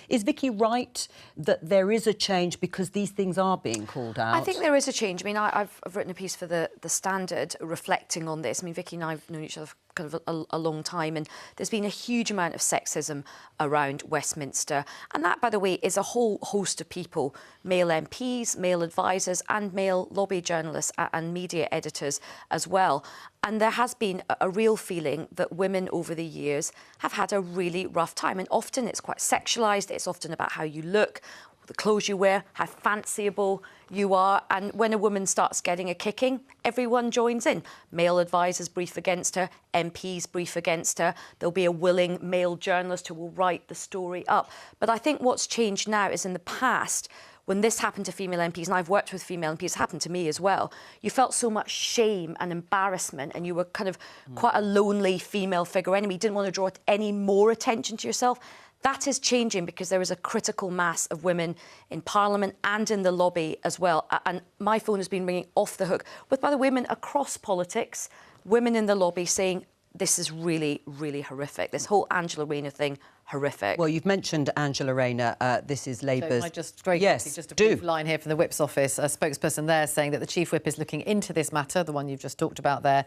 Is Vicki right that there is a change because these things are being called out? I think there is a change. I mean, I've written a piece for the Standard reflecting on this. I mean, Vicki and I have known each other for kind of a long time, and there's been a huge amount of sexism around Westminster. And that, by the way, is a whole host of people, male MPs, male advisors and male lobby journalists and media editors as well. And there has been a real feeling that women over the years have had a really rough time. And often it's quite sexualised. It's often about how you look, the clothes you wear, how fanciable you are. And when a woman starts getting a kicking, everyone joins in. Male advisors brief against her, MPs brief against her. There'll be a willing male journalist who will write the story up. But I think what's changed now is in the past, when this happened to female MPs, and I've worked with female MPs, it's happened to me as well, you felt so much shame and embarrassment and you were kind of quite a lonely female figure anyway. You didn't want to draw any more attention to yourself. That is changing because there is a critical mass of women in Parliament and in the lobby as well. And my phone has been ringing off the hook with other women across politics, women in the lobby saying, this is really, really horrific. This whole Angela Rayner thing, horrific. Well, you've mentioned Angela Rayner. This is Labour's... So I just very quickly, just a brief line here from the Whip's office. A spokesperson there saying that the Chief Whip is looking into this matter, the one you've just talked about there.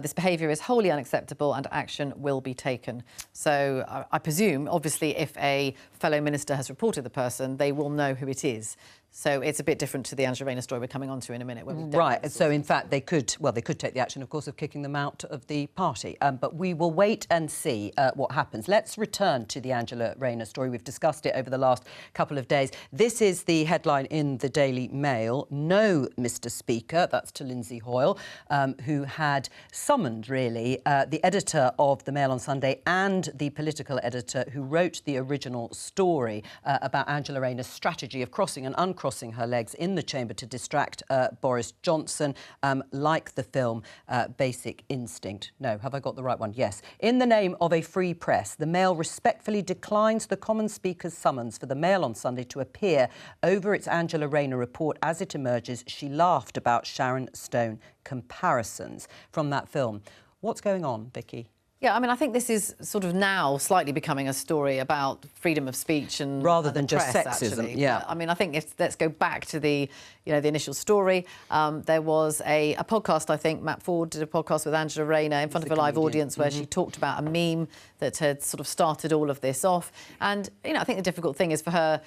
This behaviour is wholly unacceptable and action will be taken. So I presume, obviously, if a fellow minister has reported the person, they will know who it is. So it's a bit different to the Angela Rayner story we're coming on to in a minute. Right, so in fact they could take the action, of course, of kicking them out of the party. But we will wait and see what happens. Let's return to the Angela Rayner story. We've discussed it over the last couple of days. This is the headline in the Daily Mail. No, Mr. Speaker, that's to Lindsay Hoyle, who had summoned, really, the editor of the Mail on Sunday and the political editor who wrote the original story about Angela Rayner's strategy of crossing and uncrossing her legs in the chamber to distract Boris Johnson, like the film Basic Instinct. No, have I got the right one? Yes. In the name of a free press, the Mail respectfully declines the Common Speaker's summons for the Mail on Sunday to appear over its Angela Rayner report. As it emerges, she laughed about Sharon Stone comparisons from that film. What's going on, Vicki? Yeah, I mean, I think this is sort of now slightly becoming a story about freedom of speech and rather than just press, sexism. Actually. Yeah, I mean, I think let's go back to the initial story. There was a podcast. I think Matt Ford did a podcast with Angela Rayner in front of a live audience where she talked about a meme that had sort of started all of this off. And I think the difficult thing is for her.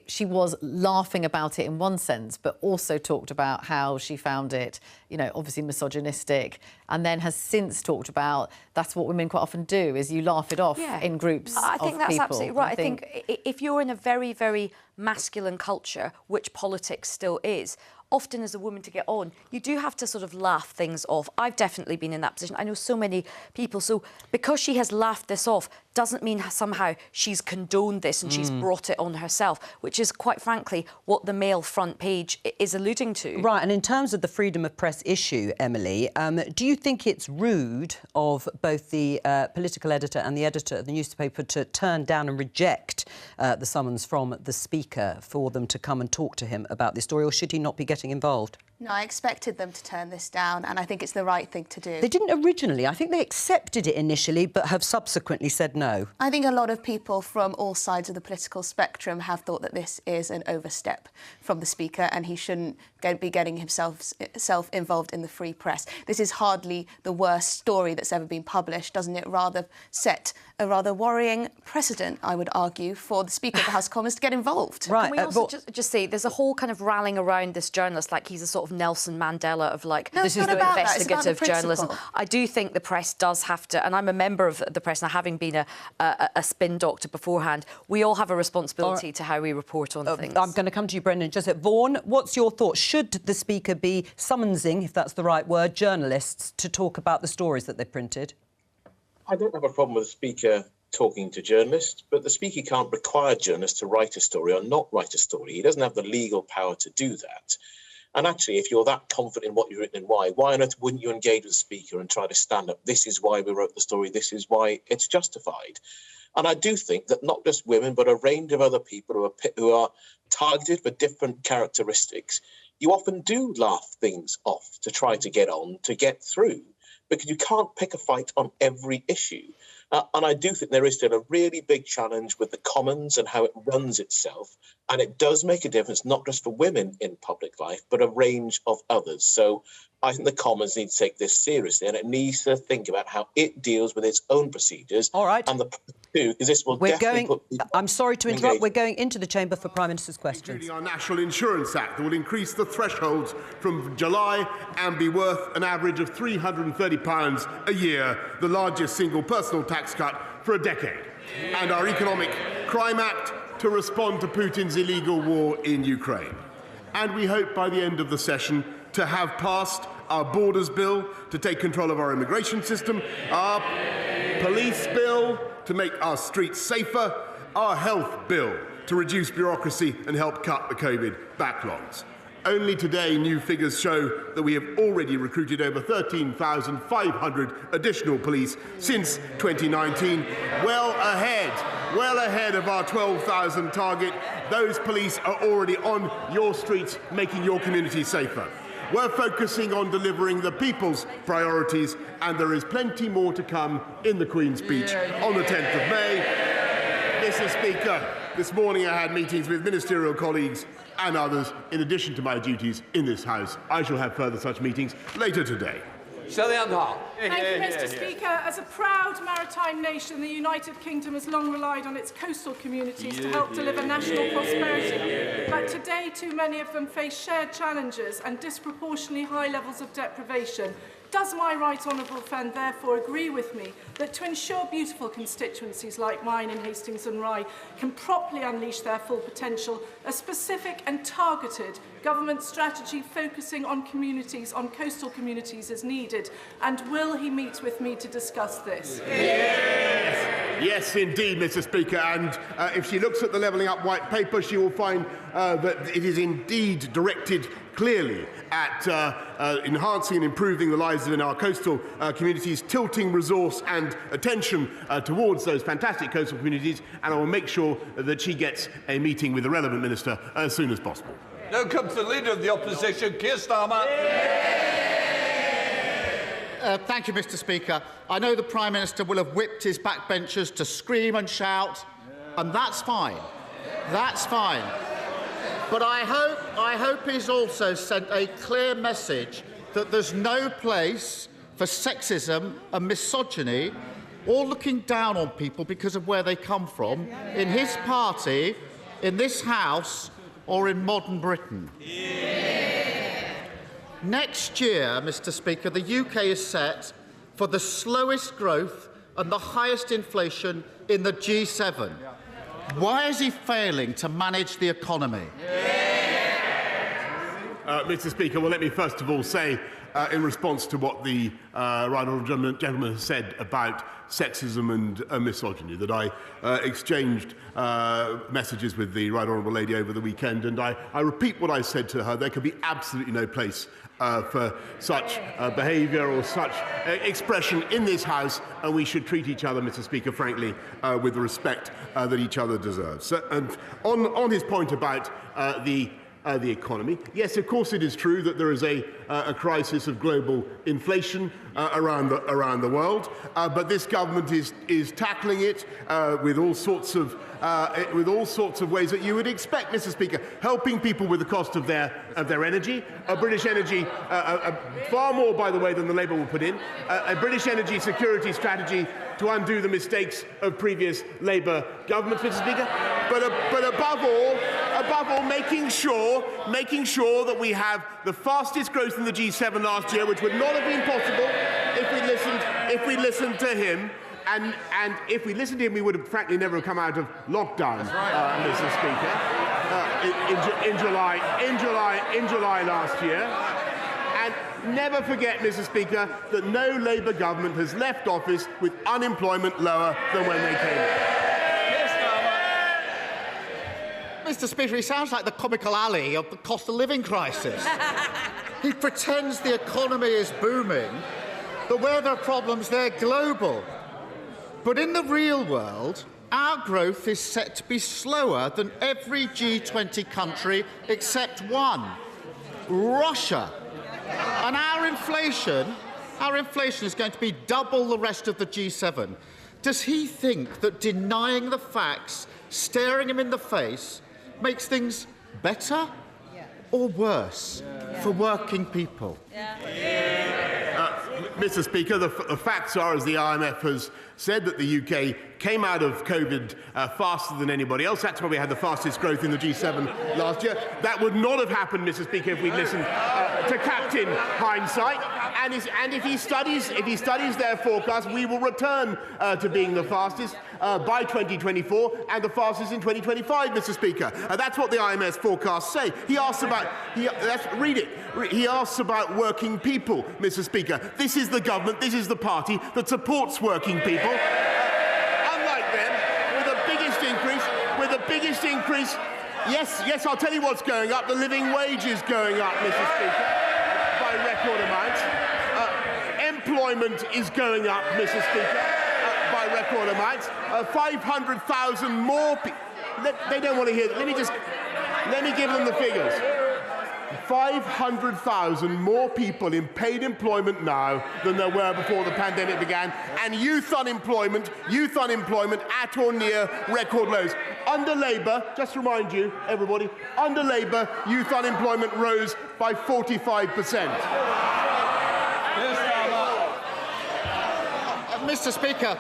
She was laughing about it in one sense, but also talked about how she found it, obviously misogynistic, and then has since talked about that's what women quite often do, is you laugh it off in groups of people. I think that's absolutely right. I think if you're in a very, very masculine culture, which politics still is, often as a woman to get on, you do have to sort of laugh things off. I've definitely been in that position. I know so many people. So because she has laughed this off, doesn't mean somehow she's condoned this and she's brought it on herself, which is, quite frankly, what the Mail front page is alluding to. Right, and in terms of the freedom of press issue, Emily, do you think it's rude of both the political editor and the editor of the newspaper to turn down and reject the summons from the Speaker for them to come and talk to him about this story, or should he not be getting involved? No, I expected them to turn this down, and I think it's the right thing to do. They didn't originally. I think they accepted it initially, but have subsequently said no. I think a lot of people from all sides of the political spectrum have thought that this is an overstep from the Speaker and he shouldn't be getting himself involved in the free press. This is hardly the worst story that's ever been published. Doesn't it rather set a rather worrying precedent, I would argue, for the Speaker of the House of Commons to get involved? Right. Can we also just say there's a whole kind of rallying around this journalist like he's a sort of Nelson Mandela of, like, no, this is the investigative journalism. principle. I do think the press does have to, and I'm a member of the press, and having been a spin doctor beforehand, we all have a responsibility to how we report on things. I'm going to come to you, Brendan. Just Vaughan, what's your thoughts? Should the Speaker be summonsing, if that's the right word, journalists to talk about the stories that they've printed? I don't have a problem with the Speaker talking to journalists, but the Speaker can't require journalists to write a story or not write a story. He doesn't have the legal power to do that. And actually, if you're that confident in what you've written and why on earth wouldn't you engage with the Speaker and try to stand up? This is why we wrote the story. This is why it's justified. And I do think that not just women, but a range of other people who are targeted for different characteristics, you often do laugh things off to try to get on, to get through, because you can't pick a fight on every issue. And I do think there is still a really big challenge with the Commons and how it runs itself. And it does make a difference, not just for women in public life, but a range of others. So I think the Commons need to take this seriously, and it needs to think about how it deals with its own procedures. All right. And the two, because this will definitely put people... I'm sorry to interrupt. We're going into the Chamber for Prime Minister's questions. Including our National Insurance Act that will increase the thresholds from July and be worth an average of £330 a year, the largest single personal tax cut for a decade. And our Economic Crime Act to respond to Putin's illegal war in Ukraine. And we hope by the end of the session to have passed our Borders Bill to take control of our immigration system, our Police Bill to make our streets safer, our Health Bill to reduce bureaucracy and help cut the COVID backlogs. Only today, new figures show that we have already recruited over 13,500 additional police since 2019, well ahead of our 12,000 target. Those police are already on your streets, making your community safer. We're focusing on delivering the people's priorities, and there is plenty more to come in the Queen's speech on the 10th of May. Mr. Speaker, this morning I had meetings with ministerial colleagues and others, in addition to my duties in this House. I shall have further such meetings later today. Thank you, Mr. Speaker. As a proud maritime nation, the United Kingdom has long relied on its coastal communities to help deliver national prosperity. But today, too many of them face shared challenges and disproportionately high levels of deprivation. Does my right honourable friend therefore agree with me that to ensure beautiful constituencies like mine in Hastings and Rye can properly unleash their full potential, a specific and targeted government strategy focusing on communities, on coastal communities, is needed? And will he meet with me to discuss this? Yes, indeed, Mr. Speaker. And if she looks at the Levelling Up White Paper, she will find that it is indeed directed clearly at enhancing and improving the lives in our coastal communities, tilting resource and attention towards those fantastic coastal communities, and I will make sure that she gets a meeting with the relevant minister as soon as possible. Now comes the Leader of the Opposition, Keir Starmer. Thank you, Mr. Speaker. I know the Prime Minister will have whipped his backbenchers to scream and shout, and that's fine. That's fine. But I hope he's also sent a clear message that there's no place for sexism and misogyny or looking down on people because of where they come from in his party, in this House, or in modern Britain. Next year, Mr. Speaker, the UK is set for the slowest growth and the highest inflation in the G7. Why is he failing to manage the economy? Mr. Speaker, well, let me first of all say, in response to what the right honourable gentleman has said about sexism and misogyny, that I exchanged messages with the right honourable lady over the weekend, and I repeat what I said to her. There could be absolutely no place for such behaviour or such expression in this House, and we should treat each other, Mr. Speaker, frankly, with the respect that each other deserves. So, and on his point about the economy, yes, of course it is true that there is a crisis of global inflation around the world, but this government is tackling it with all sorts of ways that you would expect, Mr. Speaker, helping people with the cost of their energy, British energy, far more, by the way, than the Labour will put in, a British energy security strategy to undo the mistakes of previous Labour governments, Mr. Speaker, but above all, making sure that we have the fastest growth in the G7 last year, which would not have been possible if we listened to him. And if we listened to him, we would have frankly never have come out of lockdown, Mr. Speaker, in July last year. And never forget, Mr. Speaker, that no Labour government has left office with unemployment lower than when they came in. Mr. Speaker, he sounds like the comical alley of the cost of living crisis. He pretends the economy is booming, but where there are problems, they're global. But in the real world, our growth is set to be slower than every G20 country except one, Russia. And our inflation is going to be double the rest of the G7. Does he think that denying the facts, staring him in the face, makes things better or worse for working people? Mr. Speaker, the facts are, as the IMF has said, that the UK came out of COVID faster than anybody else. That's why we had the fastest growth in the G7 last year. That would not have happened, Mr. Speaker, if we'd listened to Captain Hindsight. And if he studies their forecast, we will return to being the fastest by 2024 and the fastest in 2025, Mr. Speaker. That's what the IMF's forecasts say. He asks about, read it. He asks about working people, Mr. Speaker. This is the government, this is the party that supports working people. Unlike them, with the biggest increase, yes, I'll tell you what's going up. The living wage is going up, Mr. Speaker, by record amounts. Employment is going up, Mr. Speaker, by record amounts. 500,000 more people. They don't want to hear that. Let me give them the figures. 500,000 more people in paid employment now than there were before the pandemic began, and youth unemployment at or near record lows. Under Labour, just to remind you, everybody, under Labour, youth unemployment rose by 45%. Mr. Speaker,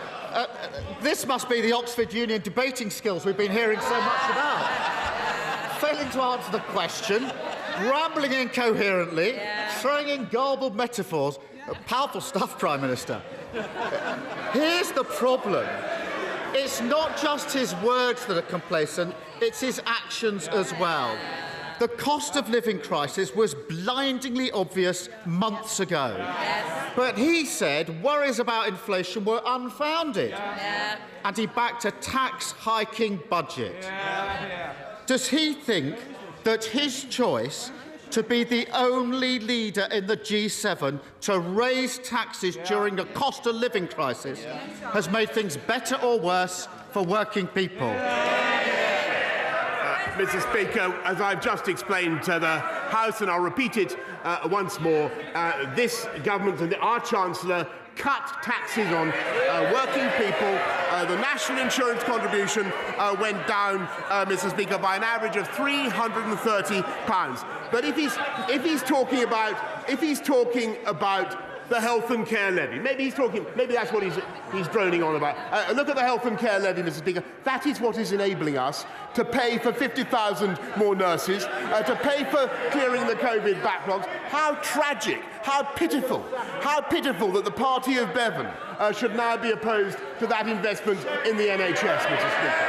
this must be the Oxford Union debating skills we've been hearing so much about. Failing to answer the question, rambling incoherently, throwing in garbled metaphors. Powerful stuff, Prime Minister. Here's the problem. It's not just his words that are complacent, it's his actions as well. The cost of living crisis was blindingly obvious months ago. But he said worries about inflation were unfounded. And he backed a tax-hiking budget. Does he think that his choice to be the only leader in the G7 to raise taxes during the cost of living crisis has made things better or worse for working people? Mr. Speaker, as I've just explained to the House, and I'll repeat it once more, this government and our Chancellor cut taxes on working people. The national insurance contribution went down, Mr. Speaker, by an average of £330. But if he's talking about the health and care levy, maybe that's what he's droning on about. Look at the health and care levy, Mr. Speaker. That is what is enabling us to pay for 50,000 more nurses, to pay for clearing the COVID backlogs. How tragic, how pitiful that the party of Bevan should now be opposed to that investment in the NHS, Mr. Speaker.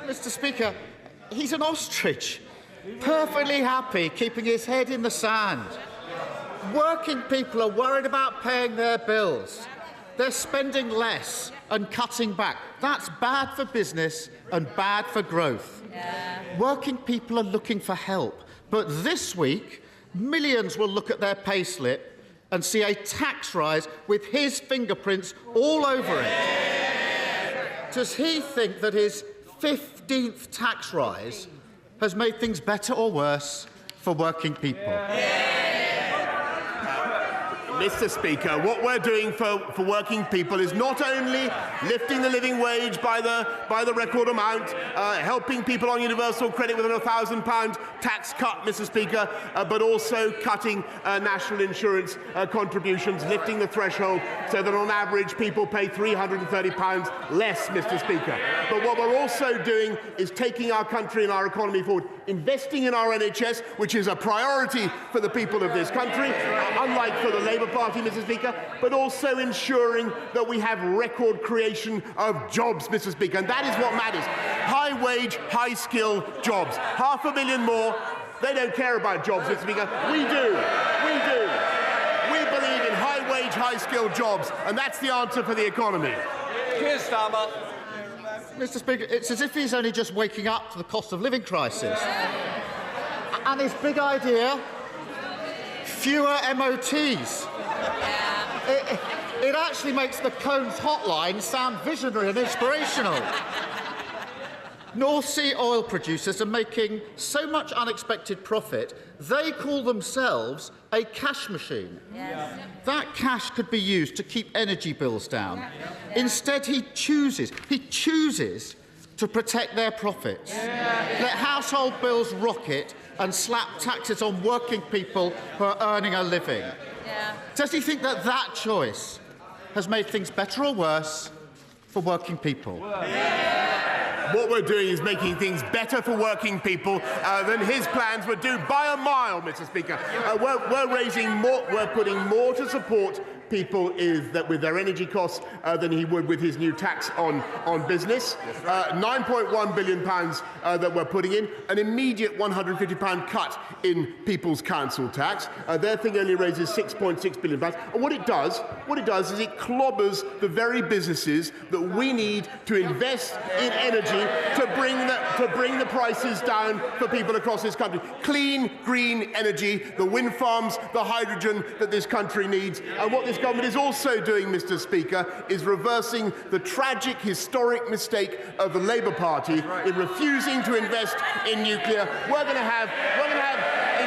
Mr. Speaker, he's an ostrich. perfectly happy keeping his head in the sand. Working people are worried about paying their bills. They're spending less and cutting back. That's bad for business and bad for growth. Working people are looking for help. But this week, millions will look at their payslip and see a tax rise with his fingerprints all over it. Does he think that his 15th tax rise has made things better or worse for working people? Mr. Speaker, what we're doing for working people is not only lifting the living wage by the record amount, helping people on universal credit with a £1,000 tax cut, Mr. Speaker, but also cutting national insurance contributions, lifting the threshold so that on average people pay £330 less, Mr. Speaker. But what we're also doing is taking our country and our economy forward, investing in our NHS, which is a priority for the people of this country, unlike for the Labour Party, Mr. Speaker, but also ensuring that we have record creation of jobs, Mr. Speaker, and that is what matters. High-wage, high-skill jobs. 500,000 more. They don't care about jobs, Mr. Speaker. We do. We do. We believe in high-wage, high-skill jobs, and that's the answer for the economy. Keir Starmer. Mr. Speaker, it's as if he's only just waking up to the cost of living crisis. And his big idea, fewer MOTs. It actually makes the Cones hotline sound visionary and inspirational. North Sea oil producers are making so much unexpected profit, they call themselves a cash machine. That cash could be used to keep energy bills down. Instead, he chooses to protect their profits. Let household bills rocket and slap taxes on working people who are earning a living. Does he think that that choice has made things better or worse for working people? What we're doing is making things better for working people than his plans would do by a mile, Mr. Speaker. We're raising more, we're putting more to support people with their energy costs than he would with his new tax on business. £9.1 billion that we're putting in, an immediate £150 cut in people's council tax. Their thing only raises £6.6 billion. And what it does is it clobbers the very businesses that we need to invest in energy to bring the prices down for people across this country. Clean, green energy, the wind farms, the hydrogen that this country needs. And what this government is also doing, Mr. Speaker, is reversing the tragic, historic mistake of the Labour Party in refusing to invest in nuclear. We're going to have a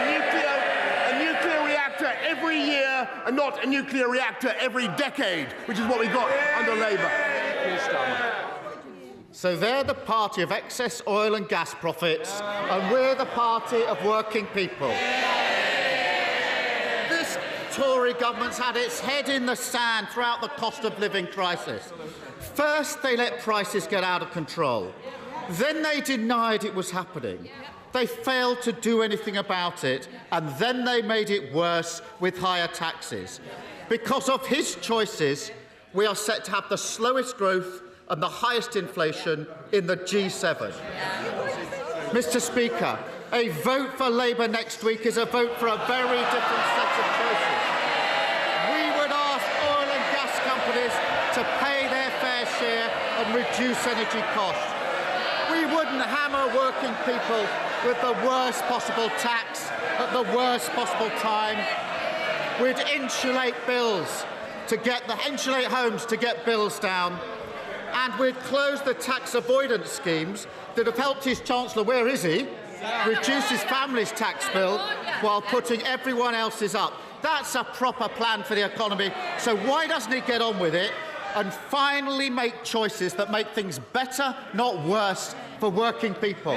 nuclear reactor every year and not a nuclear reactor every decade, which is what we got under Labour. So they're the party of excess oil and gas profits, and we're the party of working people. This Tory government's had its head in the sand throughout the cost of living crisis. First, they let prices get out of control. Then they denied it was happening. They failed to do anything about it, and then they made it worse with higher taxes. Because of his choices, we are set to have the slowest growth and the highest inflation in the G7. Mr. Speaker, a vote for Labour next week is a vote for a very different set of choices. We would ask oil and gas companies to pay their fair share and reduce energy costs. We wouldn't hammer working people with the worst possible tax at the worst possible time. We'd insulate homes to get bills down. And we'd close the tax avoidance schemes that have helped his Chancellor, where is he, reduce his family's tax bill while putting everyone else's up. That's a proper plan for the economy. So why doesn't he get on with it and finally make choices that make things better, not worse, for working people?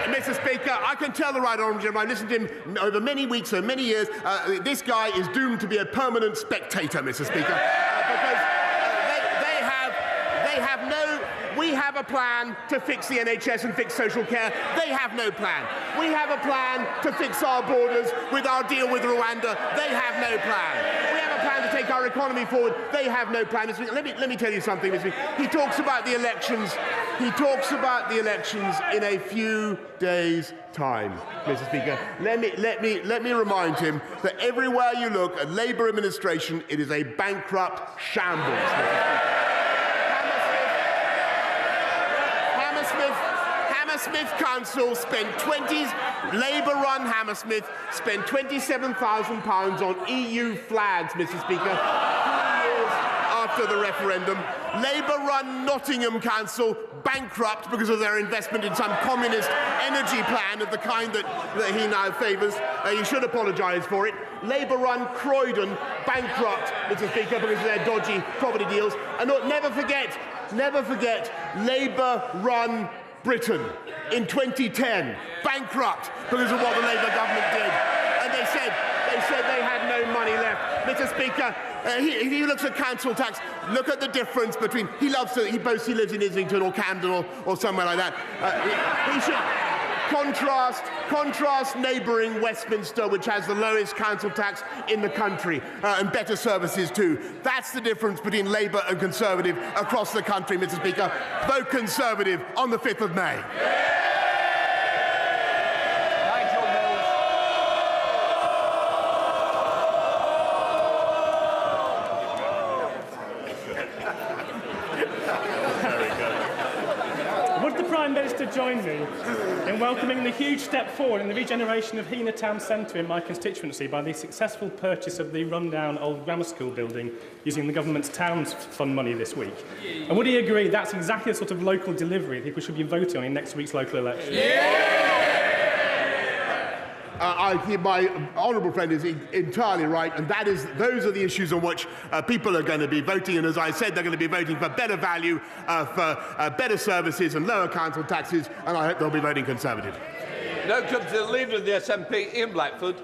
Mr. Speaker, I can tell the right honourable gentleman, I listened to him over many weeks, so many years, this guy is doomed to be a permanent spectator, Mr. Speaker, because we have a plan to fix the NHS and fix social care. They have no plan. We have a plan to fix our borders with our deal with Rwanda. They have no plan. We have a plan to take our economy forward. They have no plan. Let me tell you something, Mr. Speaker. He talks about the elections. He talks about the elections in a few days' time, Mr. Speaker. Let me remind him that everywhere you look, a Labour administration, it is a bankrupt shambles, Mr. Speaker. Hammersmith Council spent Labour-run Hammersmith spent £27,000 on EU flags, Mr. Speaker, 2 years after the referendum. Labour-run Nottingham Council bankrupt because of their investment in some communist energy plan of the kind that he now favours. He should apologise for it. Labour-run Croydon bankrupt, Mr. Speaker, because of their dodgy property deals. And never forget, Labour-run Britain in 2010, bankrupt because of what the Labour government did. And they said they had no money left. Mr. Speaker, he looks at council tax. Look at the difference between, he boasts he lives in Islington or Camden or somewhere like that. He should contrast neighbouring Westminster, which has the lowest council tax in the country, and better services too. That's the difference between Labour and Conservative across the country, Mr. Speaker. Vote Conservative on the 5th of May. Would the Prime Minister join me in welcoming the huge step forward in the regeneration of Hena Town Centre in my constituency by the successful purchase of the rundown old grammar school building using the government's Towns Fund money this week? And would he agree that's exactly the sort of local delivery people should be voting on in next week's local election? My honourable friend is entirely right, and those are the issues on which people are going to be voting. And as I said, they're going to be voting for better value, for better services and lower council taxes, and I hope they'll be voting Conservative. Now comes the Leader of the SNP, Ian Blackford.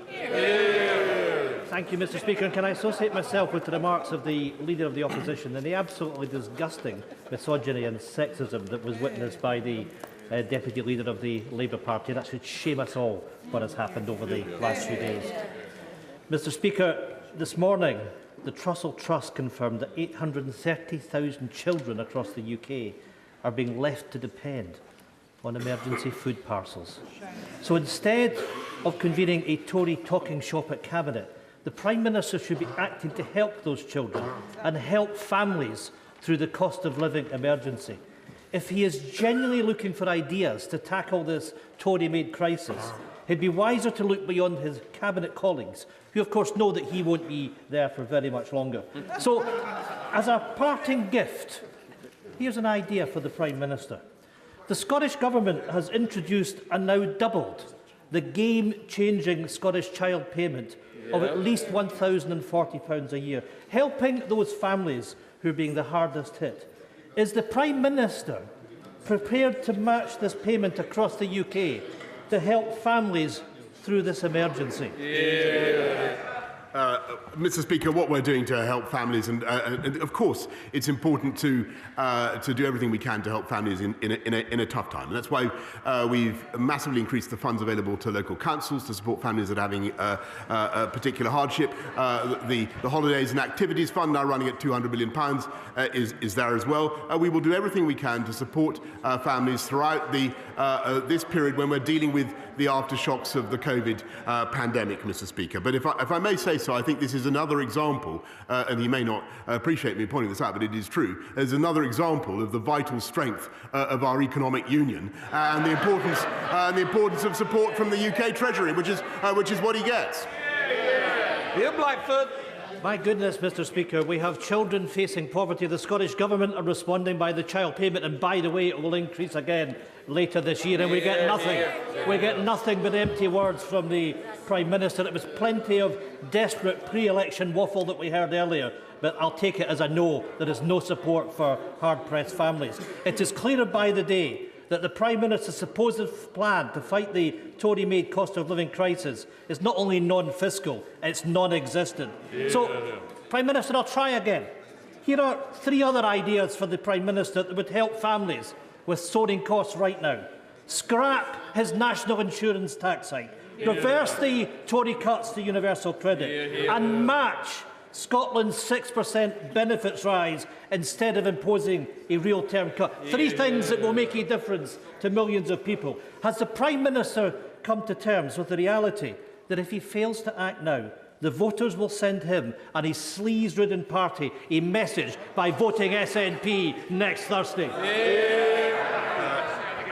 Thank you, Mr. Speaker. And can I associate myself with the remarks of the Leader of the Opposition and the absolutely disgusting misogyny and sexism that was witnessed by the Deputy Leader of the Labour Party. That should shame us all, what has happened over the last few days. Mr. Speaker, this morning, the Trussell Trust confirmed that 830,000 children across the UK are being left to depend on emergency food parcels. So instead of convening a Tory talking shop at Cabinet, the Prime Minister should be acting to help those children and help families through the cost of living emergency. If he is genuinely looking for ideas to tackle this Tory-made crisis, he'd be wiser to look beyond his Cabinet colleagues, who of course know that he won't be there for very much longer. So, as a parting gift, here's an idea for the Prime Minister. The Scottish Government has introduced and now doubled the game-changing Scottish child payment of at least £1,040 a year, helping those families who are being the hardest hit. Is the Prime Minister prepared to match this payment across the UK to help families through this emergency? Mr. Speaker, what we're doing to help families, and of course it's important to do everything we can to help families in a tough time. And that's why we've massively increased the funds available to local councils to support families that are having a particular hardship. The Holidays and Activities Fund, now running at £200 million, is there as well. We will do everything we can to support families throughout this period when we're dealing with the aftershocks of the COVID pandemic, Mr. Speaker. But if I may say so, I think this is another example, and he may not appreciate me pointing this out, but it is true. There's another example of the vital strength of our economic union and the importance of support from the UK Treasury, which is what he gets. Ian Blackford. My goodness, Mr. Speaker, we have children facing poverty. The Scottish Government are responding by the child payment, and by the way, it will increase again later this year, and we get nothing. We get nothing but empty words from the Prime Minister. It was plenty of desperate pre-election waffle that we heard earlier, but I'll take it as a no. There is no support for hard-pressed families. It is clearer by the day that the Prime Minister's supposed plan to fight the Tory-made cost of living crisis is not only non-fiscal, it's non-existent. So, Prime Minister, I'll try again. Here are 3 other ideas for the Prime Minister that would help families with soaring costs right now. Scrap his national insurance tax hike, reverse the Tory cuts to universal credit, and match Scotland's 6% benefits rise instead of imposing a real-term cut. Three things that will make a difference to millions of people. Has the Prime Minister come to terms with the reality that if he fails to act now, the voters will send him and his sleaze-ridden party a message by voting SNP next Thursday?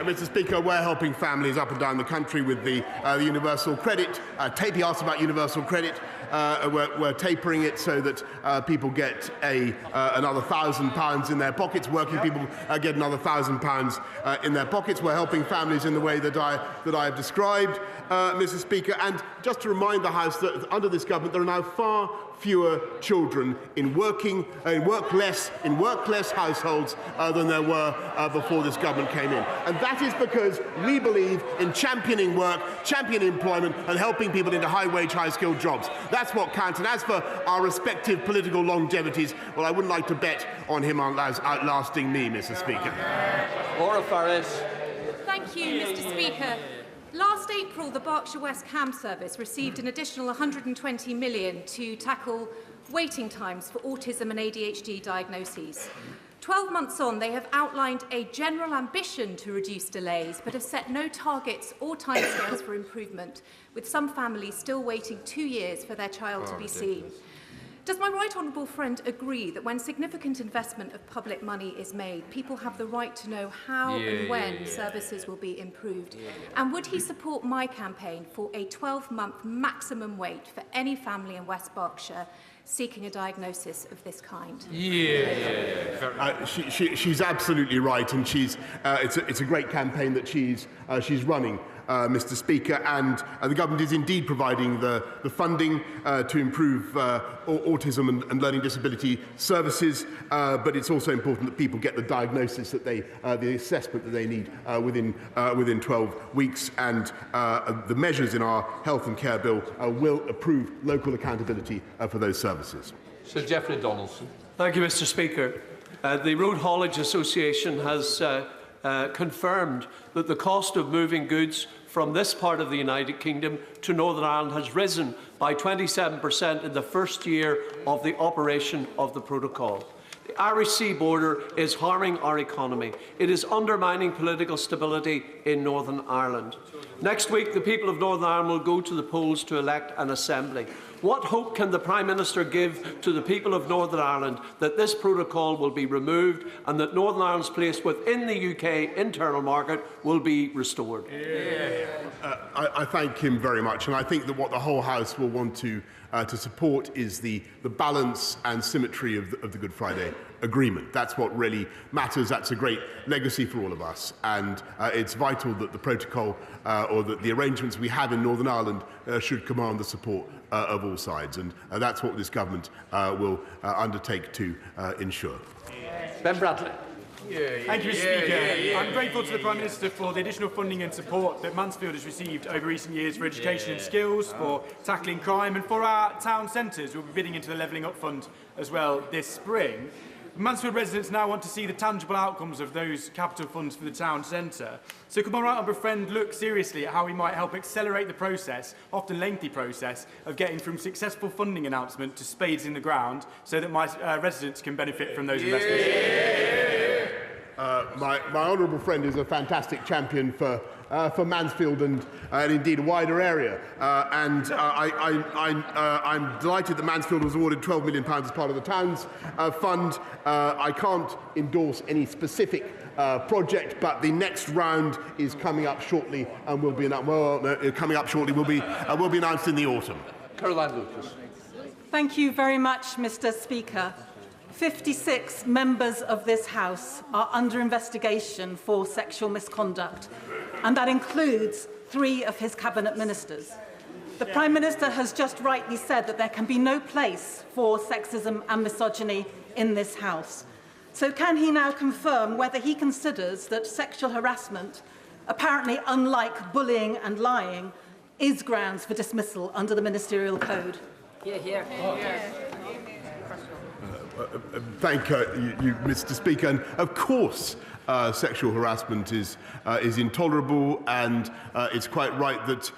Mr. Speaker, we're helping families up and down the country with the universal credit. He asked about universal credit. We're tapering it so that people get another £1,000 in their pockets. Working people get another £1,000 in their pockets. We're helping families in the way that I have described, Mr. Speaker. And just to remind the House that under this government there are now far fewer children in work-less households than there were before this government came in. And that is because we believe in championing work, championing employment and helping people into high-wage, high-skilled jobs. That's what counts. And as for our respective political longevities, well, I wouldn't like to bet on him outlasting me, Mr. Speaker. Laura Farris. Thank you, Mr. Speaker. Last April, the Berkshire West CAM service received an additional £120 million to tackle waiting times for autism and ADHD diagnoses. 12 months on, they have outlined a general ambition to reduce delays, but have set no targets or timescales for improvement, with some families still waiting 2 years for their child to be seen. Does my right honourable friend agree that when significant investment of public money is made, people have the right to know how and when services will be improved? And would he support my campaign for a 12-month maximum wait for any family in West Berkshire seeking a diagnosis of this kind? She's absolutely right, and it's a great campaign that she's running. Mr. Speaker, and the government is indeed providing the funding to improve autism and learning disability services, but it's also important that people get the diagnosis that the assessment that they need within 12 weeks, and the measures in our health and care bill will approve local accountability for those services. Sir Geoffrey Donaldson. Thank you, Mr. Speaker. The Road Haulage Association has confirmed that the cost of moving goods from this part of the United Kingdom to Northern Ireland has risen by 27% in the first year of the operation of the protocol. The Irish Sea border is harming our economy. It is undermining political stability in Northern Ireland. Next week, the people of Northern Ireland will go to the polls to elect an assembly. What hope can the Prime Minister give to the people of Northern Ireland that this protocol will be removed and that Northern Ireland's place within the UK internal market will be restored? I thank him very much, and I think that what the whole House will want to support is the balance and symmetry of the Good Friday Agreement. That's what really matters. That's a great legacy for all of us, and it's vital that the protocol or that the arrangements we have in Northern Ireland should command the support of all sides, and that's what this government will undertake to ensure. Ben Bradley. Thank you, Mr. Speaker. I'm grateful to the Prime Minister for the additional funding and support that Mansfield has received over recent years for education and skills, for tackling crime, and for our town centres. We'll be bidding into the Levelling Up Fund as well this spring. Mansfield residents now want to see the tangible outcomes of those capital funds for the town centre. So could my right honourable friend look seriously at how we might help accelerate the process, often lengthy process, of getting from successful funding announcement to spades in the ground so that my residents can benefit from those investments? My honourable friend is a fantastic champion for Mansfield and indeed a wider area. I'm delighted that Mansfield was awarded £12 million as part of the Towns Fund. I can't endorse any specific project, but the next round is coming up shortly and will be announced in the autumn. Caroline Lucas. Thank you very much, Mr. Speaker. 56 members of this House are under investigation for sexual misconduct, and that includes 3 of his cabinet ministers. The Prime Minister has just rightly said that there can be no place for sexism and misogyny in this House. So can he now confirm whether he considers that sexual harassment, apparently unlike bullying and lying, is grounds for dismissal under the Ministerial Code? Thank you, Mr. Speaker. And of course, sexual harassment is intolerable, and it's quite right that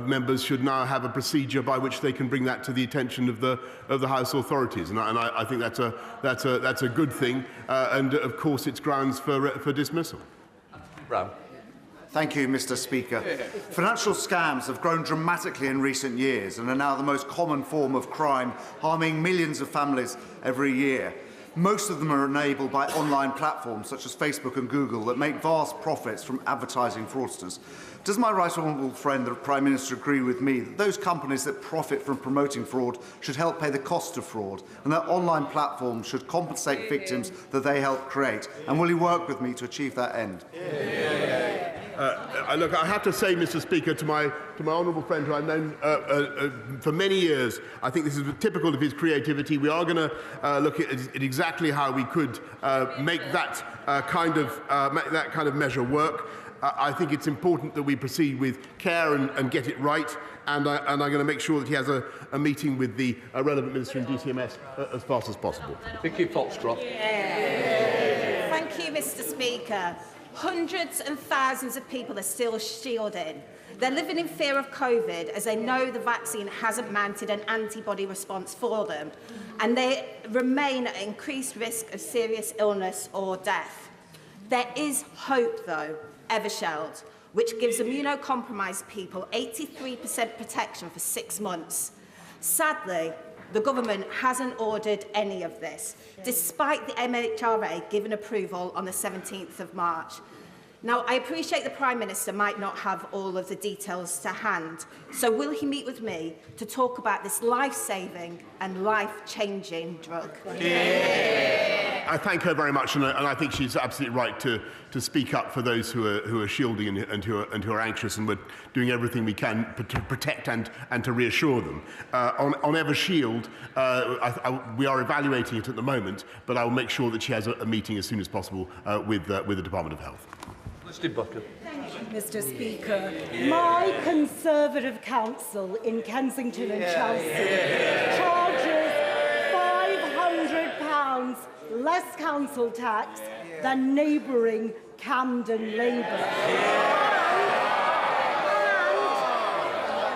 members should now have a procedure by which they can bring that to the attention of the House authorities. And I think that's a good thing. And of course, it's grounds for dismissal. Brown. Thank you, Mr. Speaker. Financial scams have grown dramatically in recent years and are now the most common form of crime, harming millions of families every year. Most of them are enabled by online platforms such as Facebook and Google that make vast profits from advertising fraudsters. Does my right honourable friend, the Prime Minister, agree with me that those companies that profit from promoting fraud should help pay the cost of fraud, and that online platforms should compensate victims that they help create? And will he work with me to achieve that end? Look, I have to say, Mr. Speaker, to my honourable friend who I've known for many years, I think this is typical of his creativity. We are going to look at exactly how we could make that kind of measure work. I think it's important that we proceed with care and get it right, and I'm going to make sure that he has a meeting with the relevant minister in DCMS as fast as possible. Vicki Foxcroft. Thank you, Mr. Speaker. Hundreds and thousands of people are still shielding. They're living in fear of COVID as they know the vaccine hasn't mounted an antibody response for them, and they remain at increased risk of serious illness or death. There is hope, though, Evershield, which gives immunocompromised people 83% protection for 6 months. Sadly, the government hasn't ordered any of this, despite the MHRA giving approval on the 17th of March. Now, I appreciate the Prime Minister might not have all of the details to hand, so will he meet with me to talk about this life-saving and life-changing drug? I thank her very much, and I think she's absolutely right to speak up for those who are shielding and who are anxious, and we're doing everything we can to protect and to reassure them. On Evershield, we are evaluating it at the moment, but I will make sure that she has a meeting as soon as possible with the Department of Health. Thank you, Mr. Speaker. My Conservative council in Kensington and Chelsea charges £500 less council tax than neighbouring Camden Labour.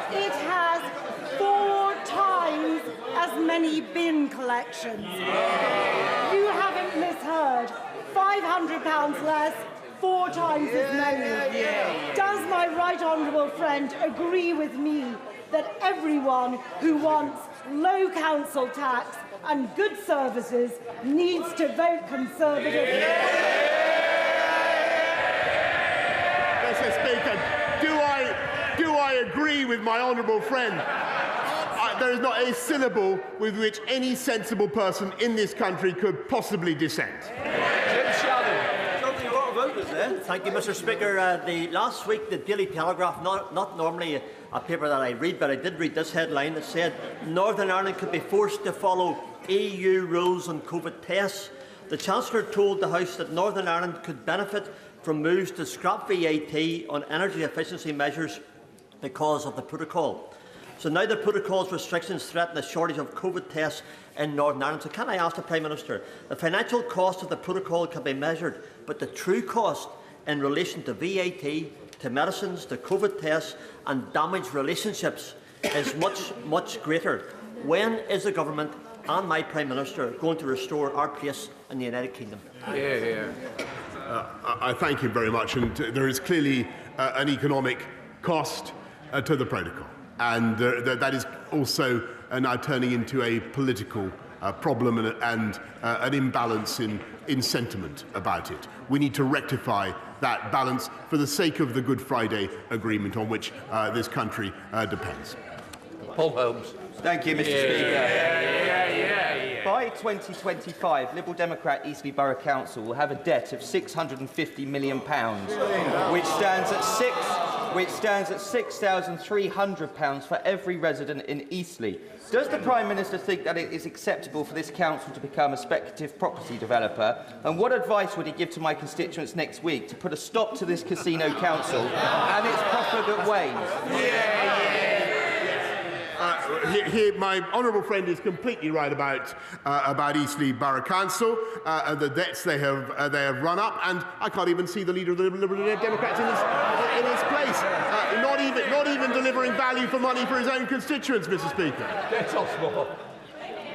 And it has 4 times as many bin collections. You haven't misheard. £500 less, 4 times as many. Does my right honourable friend agree with me that everyone who wants low council tax and good services needs to vote Conservative? Mr. Speaker, do I agree with my honourable friend? There is not a syllable with which any sensible person in this country could possibly dissent. Thank you, Mr. Speaker. Last week, the Daily Telegraph, not normally a paper that I read, but I did read this headline that said Northern Ireland could be forced to follow EU rules on COVID tests. The Chancellor told the House that Northern Ireland could benefit from moves to scrap VAT on energy efficiency measures because of the protocol. So now the protocol's restrictions threaten the shortage of COVID tests in Northern Ireland. So can I ask the Prime Minister, the financial cost of the protocol can be measured, but the true cost in relation to VAT, to medicines, to COVID tests and damaged relationships is much, much greater. When is the government and my Prime Minister going to restore our place in the United Kingdom? I thank you very much, and there is clearly an economic cost to the protocol. And that is also now turning into a political problem and an imbalance in sentiment about it. We need to rectify that balance for the sake of the Good Friday Agreement on which this country depends. Paul Holmes. Thank you, Mr. Speaker. By 2025, Liberal Democrat Eastleigh Borough Council will have a debt of £650 million, which stands at £6,300 for every resident in Eastleigh. Does the Prime Minister think that it is acceptable for this council to become a speculative property developer? And what advice would he give to my constituents next week to put a stop to this casino council and its profligate ways? my honourable friend is completely right about Eastleigh Borough Council and the debts they have run up, and I can't even see the leader of the Liberal Democrats in his place. Not even delivering value for money for his own constituents, Mr. Speaker.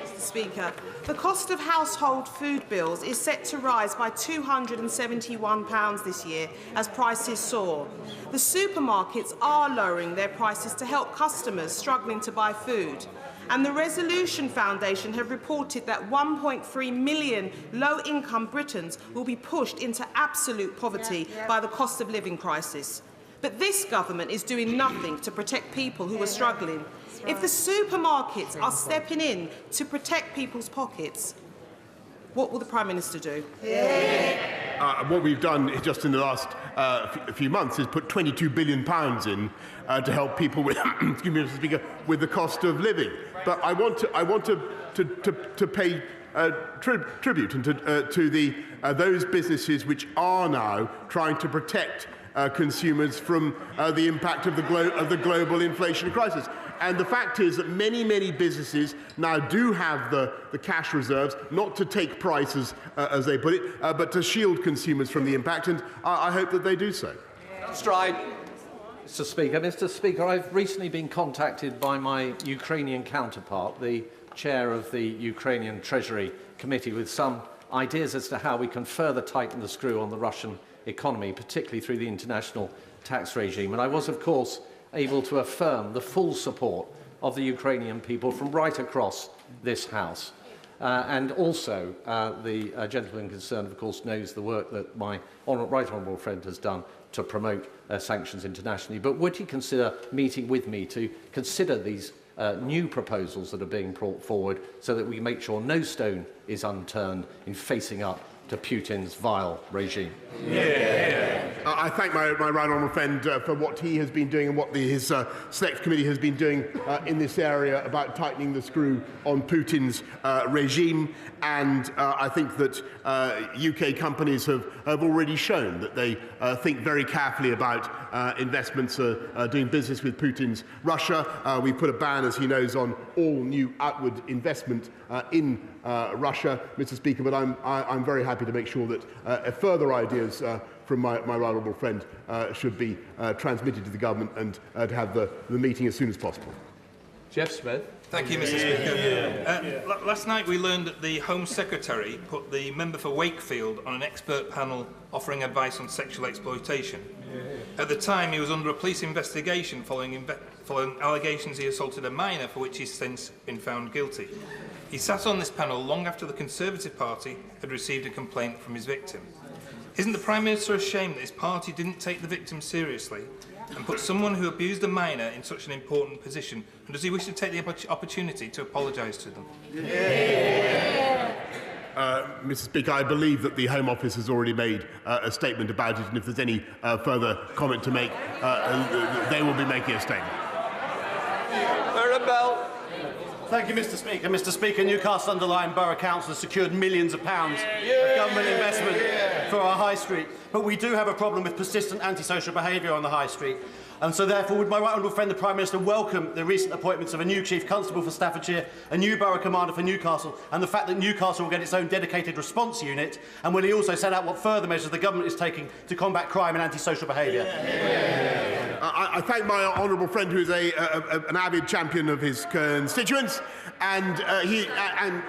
Mr. Speaker, the cost of household food bills is set to rise by £271 this year as prices soar. The supermarkets are lowering their prices to help customers struggling to buy food. And the Resolution Foundation have reported that 1.3 million low-income Britons will be pushed into absolute poverty by the cost of living crisis. But this government is doing nothing to protect people who are struggling. If the supermarkets are stepping in to protect people's pockets, what will the Prime Minister do? What we've done just in the last few months is put £22 billion in to help people with, excuse me, Mr. Speaker, with the cost of living. But I want to pay tribute and to those businesses which are now trying to protect consumers from the impact of the global inflation crisis. And the fact is that many businesses now do have the cash reserves, not to take prices, as they put it, but to shield consumers from the impact, and I hope that they do so. Stride. Mr. Speaker, I've recently been contacted by my Ukrainian counterpart, the chair of the Ukrainian Treasury Committee, with some ideas as to how we can further tighten the screw on the Russian economy, particularly through the international tax regime. And I was, of course, able to affirm the full support of the Ukrainian people from right across this House. And also, the gentleman concerned, of course, knows the work that my right honourable friend has done to promote sanctions internationally. But would he consider meeting with me to consider these new proposals that are being brought forward so that we make sure no stone is unturned in facing up to Putin's vile regime? I thank my right honourable friend for what he has been doing and what his Select Committee has been doing in this area about tightening the screw on Putin's regime. And I think that UK companies have already shown that they think very carefully about investments doing business with Putin's Russia. We put a ban, as he knows, on all new outward investment in Russia, Mr. Speaker, but I'm very happy to make sure that further ideas from my right honourable friend should be transmitted to the government and to have the meeting as soon as possible. Jeff Smith. Thank you, Mr. Speaker. Last night we learned that the Home Secretary put the member for Wakefield on an expert panel offering advice on sexual exploitation. At the time, he was under a police investigation following allegations he assaulted a minor, for which he's since been found guilty. He sat on this panel long after the Conservative Party had received a complaint from his victim. Isn't the Prime Minister ashamed that his party didn't take the victim seriously and put someone who abused a minor in such an important position? And does he wish to take the opportunity to apologise to them? Mr. Speaker, I believe that the Home Office has already made a statement about it, and if there's any further comment to make, they will be making a statement. Bell. Thank you, Mr. Speaker. Mr. Speaker, Newcastle Underlying Borough Council has secured millions of pounds of government investment for our high street. But we do have a problem with persistent antisocial behaviour on the high street. And so therefore, would my right honourable friend, the Prime Minister, welcome the recent appointments of a new Chief Constable for Staffordshire, a new Borough Commander for Newcastle, and the fact that Newcastle will get its own dedicated response unit? And will he also set out what further measures the government is taking to combat crime and antisocial behaviour? I thank my honourable friend, who is an avid champion of his constituents, and wait and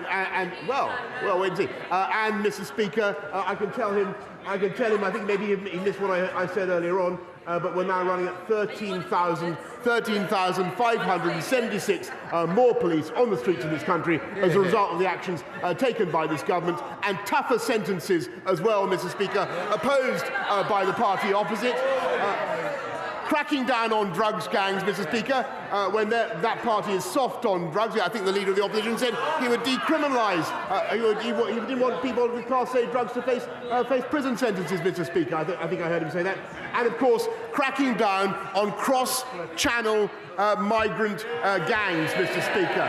see. And Mr. Speaker, I can tell him. I think maybe he missed what I said earlier on. But we're now running at 13,576 more police on the streets of this country as a result of the actions taken by this government, and tougher sentences as well, Mr. Speaker, opposed by the party opposite. Cracking down on drugs gangs, Mr. Speaker, when that party is soft on drugs. I think the Leader of the Opposition said he would decriminalise, he didn't want people with Class A drugs to face prison sentences, Mr. Speaker. I think I heard him say that. And, of course, cracking down on cross-channel migrant gangs, Mr. Speaker,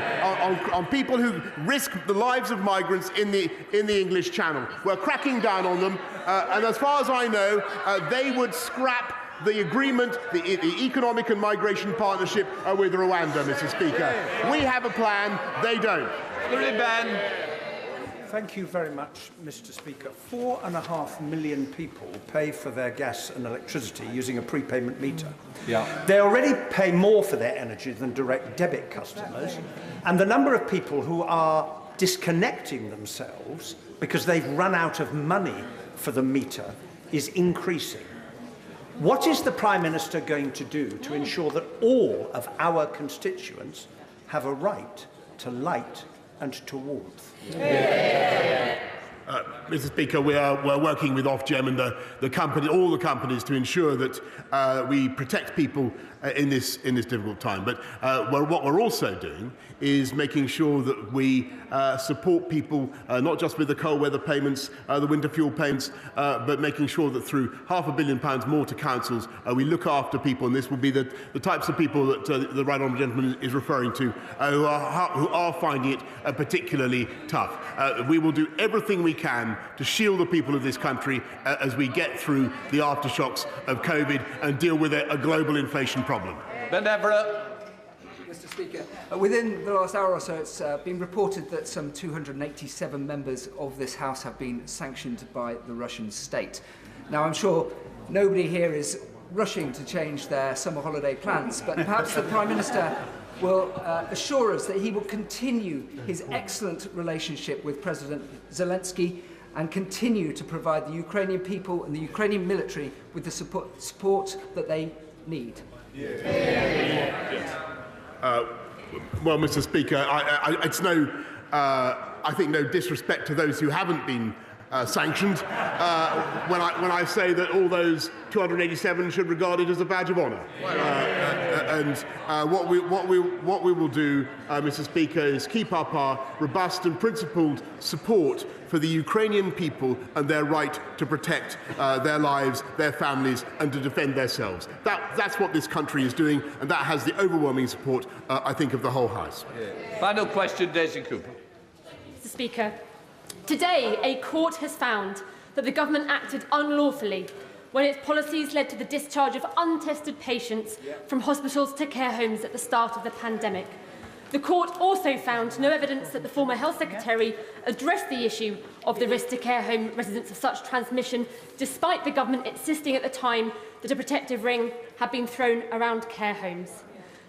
on people who risk the lives of migrants in the English Channel. We're cracking down on them, and as far as I know, they would scrap the agreement, the economic and migration partnership with Rwanda, Mr. Speaker. We have a plan, they don't. Thank you very much, Mr. Speaker. 4.5 million people pay for their gas and electricity using a prepayment meter. They already pay more for their energy than direct debit customers, and the number of people who are disconnecting themselves because they've run out of money for the meter is increasing. What is the Prime Minister going to do to ensure that all of our constituents have a right to light and to warmth? Mr. Speaker, we're working with Ofgem and all the companies to ensure that we protect people in this difficult time. But what we're also doing is making sure that we support people not just with the cold weather payments, the winter fuel payments, but making sure that through £500 million more to councils, we look after people, and this will be the types of people that the right honourable gentleman is referring to, who are finding it particularly tough. We will do everything we can to shield the people of this country as we get through the aftershocks of COVID and deal with a global inflation problem. Mr. Speaker, within the last hour or so, it's been reported that some 287 members of this House have been sanctioned by the Russian state. Now, I'm sure nobody here is rushing to change their summer holiday plans, but perhaps the Prime Minister will assure us that he will continue his excellent relationship with President Zelensky and continue to provide the Ukrainian people and the Ukrainian military with the support that they need. Well, Mr. Speaker, I think no disrespect to those who haven't been sanctioned when I say that all those 287 should regard it as a badge of honour. What we will do, Mr. Speaker, is keep up our robust and principled support for the Ukrainian people and their right to protect their lives, their families, and to defend themselves. That's what this country is doing, and that has the overwhelming support, I think, of the whole House. Final question, Daisy Cooper. Mr. Speaker, today a court has found that the government acted unlawfully when its policies led to the discharge of untested patients from hospitals to care homes at the start of the pandemic. The court also found no evidence that the former Health Secretary addressed the issue of the risk to care home residents of such transmission, despite the government insisting at the time that a protective ring had been thrown around care homes.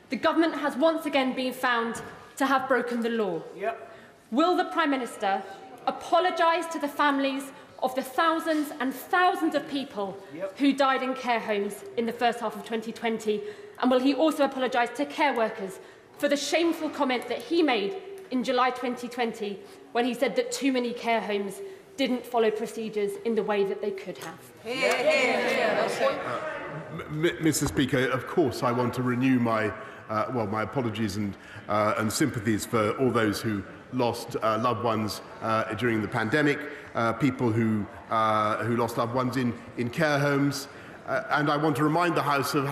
The government has once again been found to have broken the law. Will the Prime Minister apologise to the families of the thousands and thousands of people who died in care homes in the first half of 2020? And will he also apologise to care workers for the shameful comment that he made in July 2020 when he said that too many care homes didn't follow procedures in the way that they could have? Mr. Speaker, of course I want to renew my apologies and sympathies for all those who lost loved ones during the pandemic, people who lost loved ones in care homes. And I want to remind the House of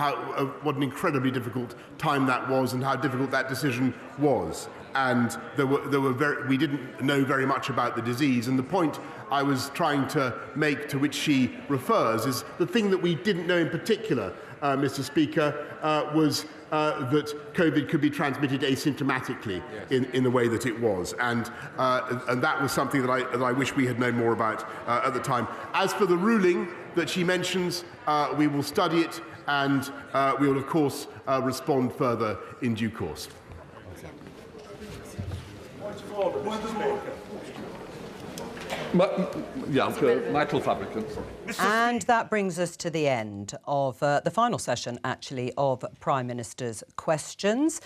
what an incredibly difficult time that was and how difficult that decision was. And we didn't know very much about the disease. And the point I was trying to make, to which she refers, is the thing that we didn't know in particular, Mr. Speaker, was that COVID could be transmitted asymptomatically in the way that it was. And that was something that I wish we had known more about at the time. As for the ruling that she mentions, we will study it and we will, of course, respond further in due course. Michael Fabricant. And that brings us to the end of the final session, actually, of Prime Minister's questions.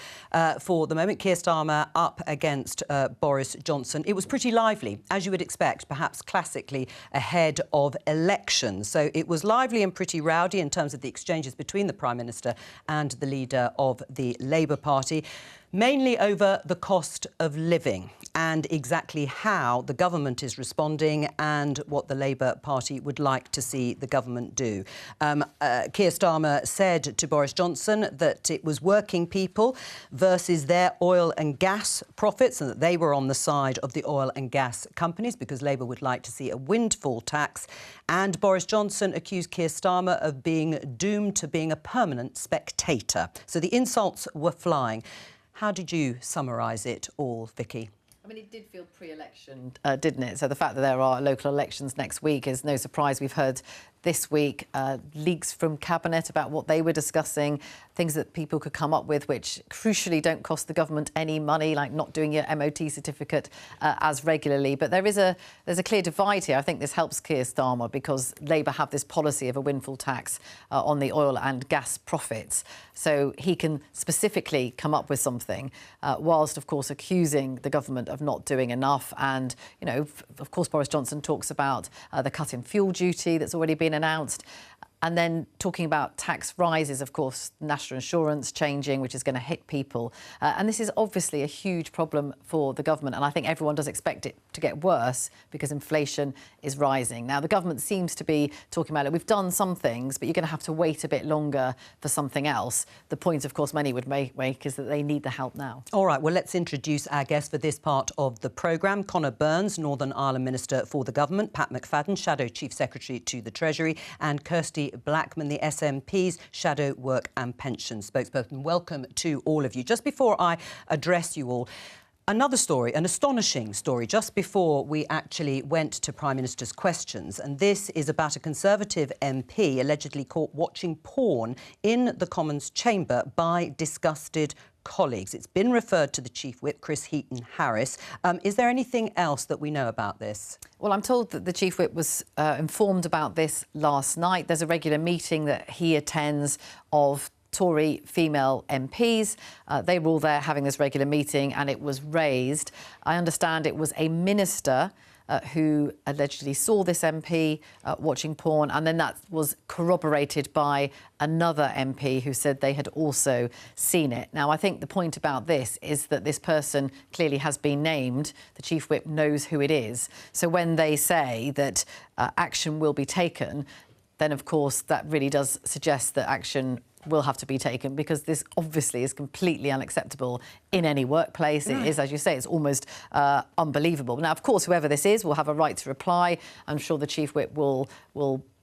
For the moment, Keir Starmer up against Boris Johnson. It was pretty lively, as you would expect, perhaps classically ahead of elections. So it was lively and pretty rowdy in terms of the exchanges between the Prime Minister and the leader of the Labour Party. mainly over the cost of living and exactly how the government is responding and what the Labour Party would like to see the government do. Keir Starmer said to Boris Johnson that it was working people versus their oil and gas profits and that they were on the side of the oil and gas companies because Labour would like to see a windfall tax. And Boris Johnson accused Keir Starmer of being doomed to being a permanent spectator. So the insults were flying. How did you summarise it all, Vicki? I mean, it did feel pre-election, didn't it? So the fact that there are local elections next week is no surprise. We've heard this week leaks from Cabinet about what they were discussing, things that people could come up with which crucially don't cost the government any money, like not doing your MOT certificate as regularly. But there's a clear divide here. I think this helps Keir Starmer because Labour have this policy of a windfall tax on the oil and gas profits. So he can specifically come up with something whilst, of course, accusing the government of not doing enough. And, you know, of course, Boris Johnson talks about the cut in fuel duty that's already been announced. And then talking about tax rises, of course, national insurance changing, which is going to hit people. And this is obviously a huge problem for the government. And I think everyone does expect it to get worse because inflation is rising. Now, the government seems to be talking about it. We've done some things, but you're going to have to wait a bit longer for something else. The point, of course, many would make is that they need the help now. All right, well, let's introduce our guest for this part of the programme. Conor Burns, Northern Ireland Minister for the Government, Pat McFadden, Shadow Chief Secretary to the Treasury, and Kirsty Blackman, the SNP's Shadow Work and Pensions spokesperson. Welcome to all of you. Just before I address you all, another story, an astonishing story, just before we actually went to Prime Minister's questions. And this is about a Conservative MP allegedly caught watching porn in the Commons chamber by disgusted colleagues. It's been referred to the Chief Whip, Chris Heaton-Harris. Is there anything else that we know about this? Well, I'm told that the Chief Whip was informed about this last night. There's a regular meeting that he attends of Tory female MPs. They were all there having this regular meeting and it was raised. I understand it was a minister who allegedly saw this MP watching porn, and then that was corroborated by another MP who said they had also seen it. Now, I think the point about this is that this person clearly has been named. The Chief Whip knows who it is. So when they say that action will be taken, then, of course, that really does suggest that action will have to be taken because this obviously is completely unacceptable in any workplace. It is, as you say, it's almost unbelievable. Now, of course, whoever this is will have a right to reply. I'm sure the Chief Whip will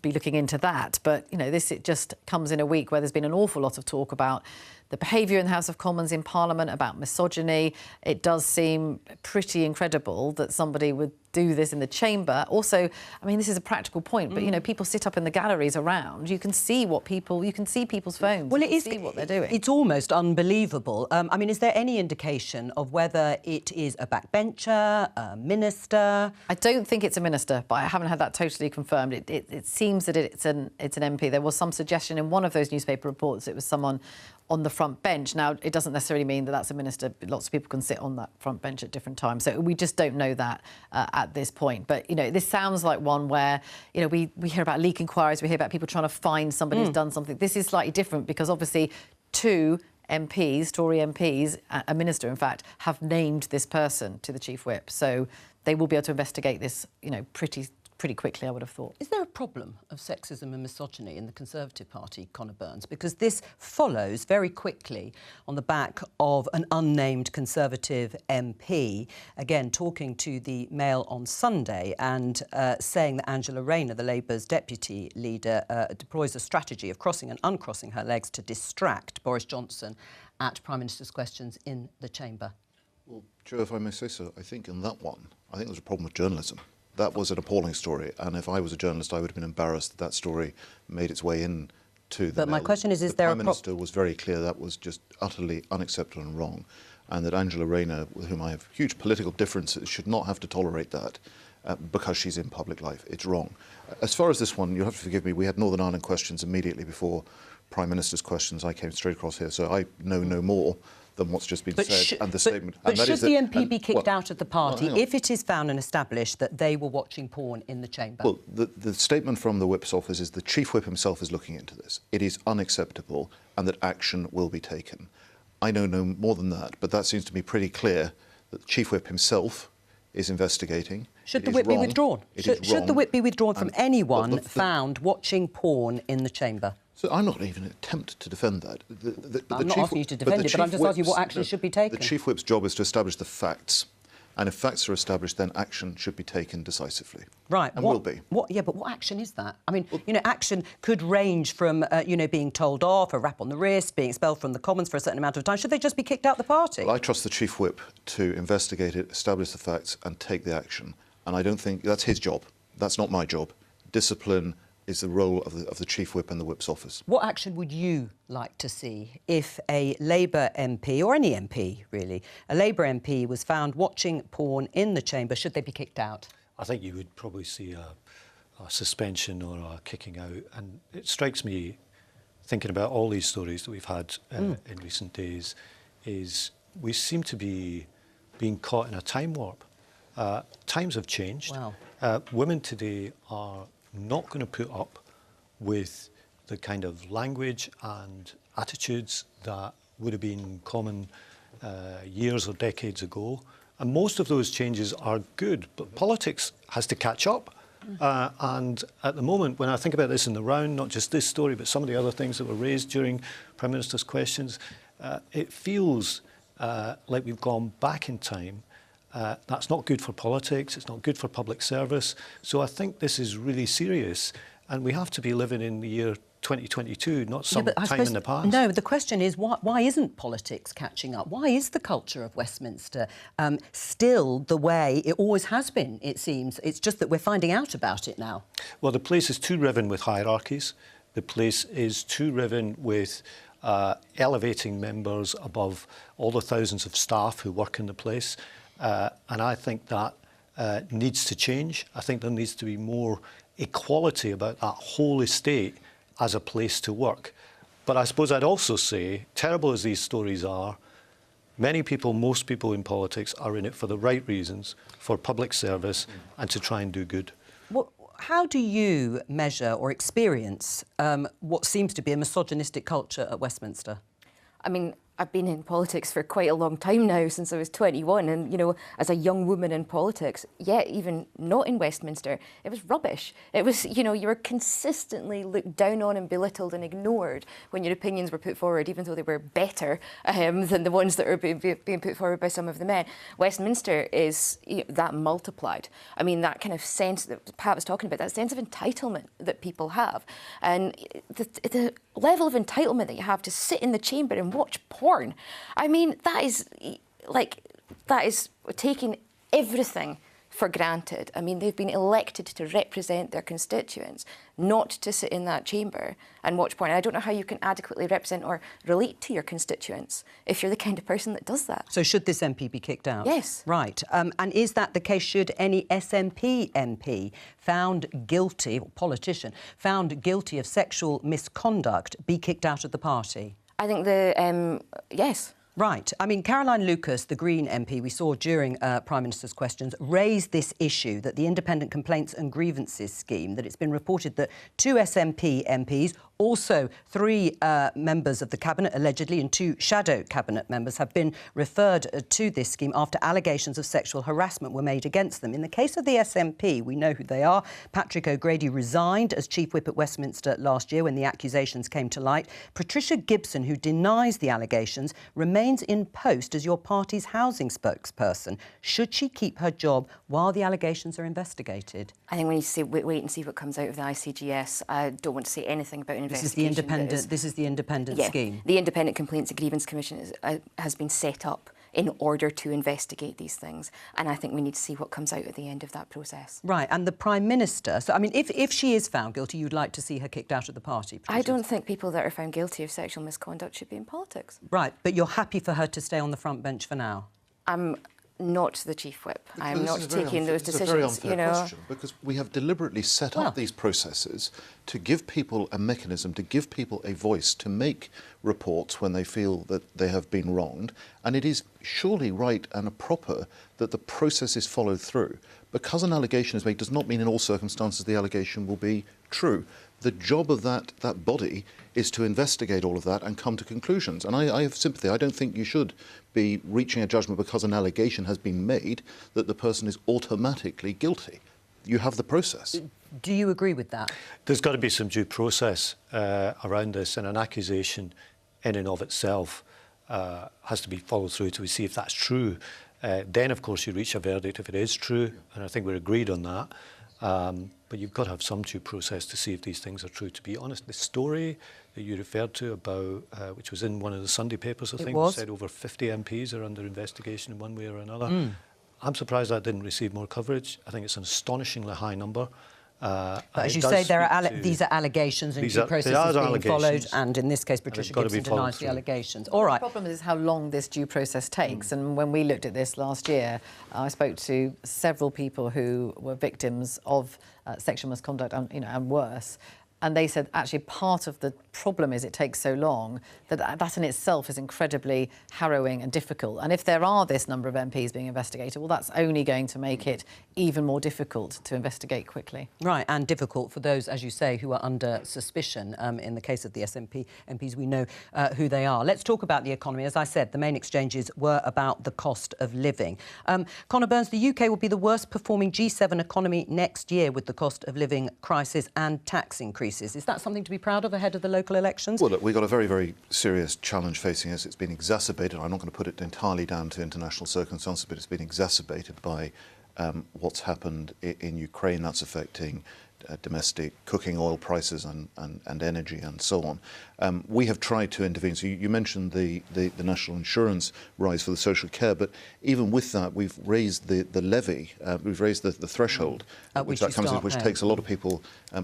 be looking into that. But, you know, it just comes in a week where there's been an awful lot of talk about the behaviour in the House of Commons, in Parliament, about misogyny. It does seem pretty incredible that somebody would do this in the chamber. Also, I mean, this is a practical point, but, you know, people sit up in the galleries around. You can see you can see people's phones. Well, you can see what they're doing. It's almost unbelievable. I mean, is there any indication of whether it is a backbencher, a minister? I don't think it's a minister, but I haven't had that totally confirmed. It seems that it's an MP. There was some suggestion in one of those newspaper reports it was someone on the front bench. Now, it doesn't necessarily mean that that's a minister. Lots of people can sit on that front bench at different times. So we just don't know that at this point. But, you know, this sounds like one where, you know, we hear about leak inquiries, we hear about people trying to find somebody who's done something. This is slightly different because obviously two MPs, Tory MPs, a minister, in fact, have named this person to the Chief Whip. So they will be able to investigate this, you know, pretty quickly, I would have thought. Is there a problem of sexism and misogyny in the Conservative Party, Conor Burns? Because this follows very quickly on the back of an unnamed Conservative MP, again, talking to the Mail on Sunday and saying that Angela Rayner, the Labour's deputy leader, deploys a strategy of crossing and uncrossing her legs to distract Boris Johnson at Prime Minister's questions in the chamber. Well, Jo, if I may say so, I think in that one, I think there's a problem with journalism. That was an appalling story, and if I was a journalist, I would have been embarrassed that that story made its way in to the But my Mail. question is the there Prime Minister was very clear that was just utterly unacceptable and wrong, and that Angela Rayner, with whom I have huge political differences, should not have to tolerate that because she's in public life. It's wrong. As far as this one, you'll have to forgive me, we had Northern Ireland questions immediately before Prime Minister's questions. I came straight across here, so I know no more than what's just been said and the statement. But should the MP be kicked out of the party if it is found and established that they were watching porn in the chamber? Well, the statement from the Whip's office is the Chief Whip himself is looking into this. It is unacceptable and that action will be taken. I know no more than that, but that seems to be pretty clear that the Chief Whip himself is investigating. Should the whip be withdrawn? Should the whip be withdrawn from anyone found watching porn in the chamber? So I'm not even attempt to defend that. I'm not asking you to defend it, but I'm just asking you what action should be taken. The Chief Whip's job is to establish the facts, and if facts are established, then action should be taken decisively. Right. And will be. Yeah, but what action is that? I mean, you know, action could range from, being told off, a rap on the wrist, being expelled from the Commons for a certain amount of time. Should they just be kicked out the party? Well, I trust the Chief Whip to investigate it, establish the facts, and take the action. And I don't think that's his job. That's not my job. Discipline is the role of the Chief Whip and the Whip's office. What action would you like to see if a Labour MP, or any MP really, a Labour MP was found watching porn in the chamber? Should they be kicked out? I think you would probably see a suspension or a kicking out. And it strikes me, thinking about all these stories that we've had in recent days, is we seem to be being caught in a time warp. Times have changed. Wow. Women today are not going to put up with the kind of language and attitudes that would have been common years or decades ago. And most of those changes are good, but politics has to catch up. And at the moment, when I think about this in the round, not just this story, but some of the other things that were raised during Prime Minister's questions, it feels like we've gone back in time. That's not good for politics, it's not good for public service. So I think this is really serious, and we have to be living in the year 2022, not some time in the past. No, the question is, why isn't politics catching up? Why is the culture of Westminster still the way it always has been, it seems? It's just that we're finding out about it now. Well, the place is too riven with hierarchies. The place is too riven with elevating members above all the thousands of staff who work in the place. And I think that needs to change. I think there needs to be more equality about that whole estate as a place to work. But I suppose I'd also say, terrible as these stories are, many people, most people in politics are in it for the right reasons, for public service and to try and do good. How do you measure or experience what seems to be a misogynistic culture at Westminster? I mean, I've been in politics for quite a long time now, since I was 21, and, you know, as a young woman in politics, yet even not in Westminster, it was rubbish. It was, you know, you were consistently looked down on and belittled and ignored when your opinions were put forward, even though they were better than the ones that are being put forward by some of the men. Westminster is, you know, that multiplied. I mean, that kind of sense that Pat was talking about, that sense of entitlement that people have, and the level of entitlement that you have to sit in the chamber and watch porn. I mean, that is taking everything for granted. I mean, they've been elected to represent their constituents, not to sit in that chamber and watch porn. I don't know how you can adequately represent or relate to your constituents if you're the kind of person that does that. So should this MP be kicked out? Yes. Right. And is that the case? Should any SNP MP found guilty, or politician, found guilty of sexual misconduct be kicked out of the party? I think yes. Right. I mean, Caroline Lucas, the Green MP we saw during Prime Minister's questions, raised this issue that the Independent Complaints and Grievances scheme, that it's been reported that 2 SNP MPs, also 3 members of the Cabinet, allegedly, and 2 shadow Cabinet members have been referred to this scheme after allegations of sexual harassment were made against them. In the case of the SNP, we know who they are. Patrick O'Grady resigned as Chief Whip at Westminster last year when the accusations came to light. Patricia Gibson, who denies the allegations, remains in post as your party's housing spokesperson. Should she keep her job while the allegations are investigated? I think we need to wait and see what comes out of the ICGS. I don't want to say anything about an investigation. This is the independent scheme. The Independent Complaints and Grievance Commission has been set up in order to investigate these things, and I think we need to see what comes out at the end of that process. Right, and the Prime Minister, so I mean, if she is found guilty, you'd like to see her kicked out of the party? I don't think people that are found guilty of sexual misconduct should be in politics. Right, but you're happy for her to stay on the front bench for now? I'm not the Chief Whip. I'm not taking those decisions. It's a very unfair question, because we have deliberately set up these processes to give people a mechanism, to give people a voice, to make reports when they feel that they have been wronged, and it is surely right and proper that the process is followed through. Because an allegation is made does not mean in all circumstances the allegation will be true. The job of that body is to investigate all of that and come to conclusions. And I have sympathy. I don't think you should be reaching a judgment because an allegation has been made that the person is automatically guilty. You have the process. Do you agree with that? There's got to be some due process around this, and an accusation in and of itself has to be followed through to see if that's true. Then, of course, you reach a verdict if it is true, and I think we're agreed on that. But you've got to have some due process to see if these things are true. To be honest, the story that you referred to about, which was in one of the Sunday papers, I think, said over 50 MPs are under investigation in one way or another. I'm surprised that didn't receive more coverage. I think it's an astonishingly high number. But as you say, these are allegations and due process is being followed, and in this case, Patricia Gibson denies the allegations. All right. The problem is how long this due process takes. And when we looked at this last year, I spoke to several people who were victims of sexual misconduct and worse. And they said, actually, part of the problem is it takes so long that in itself is incredibly harrowing and difficult. And if there are this number of MPs being investigated, well, that's only going to make it even more difficult to investigate quickly. Right, and difficult for those, as you say, who are under suspicion. In the case of the SNP MPs, we know who they are. Let's talk about the economy. As I said, the main exchanges were about the cost of living. Conor Burns, the UK will be the worst performing G7 economy next year with the cost of living crisis and tax increases. Is that something to be proud of ahead of the local elections? Well, look, we've got a very, very serious challenge facing us. It's been exacerbated. I'm not going to put it entirely down to international circumstances, but it's been exacerbated by what's happened in Ukraine. That's affecting domestic cooking oil prices and energy and so on. We have tried to intervene. So you mentioned the national insurance rise for the social care, but even with that, we've raised the levy, we've raised the threshold, which takes a lot of people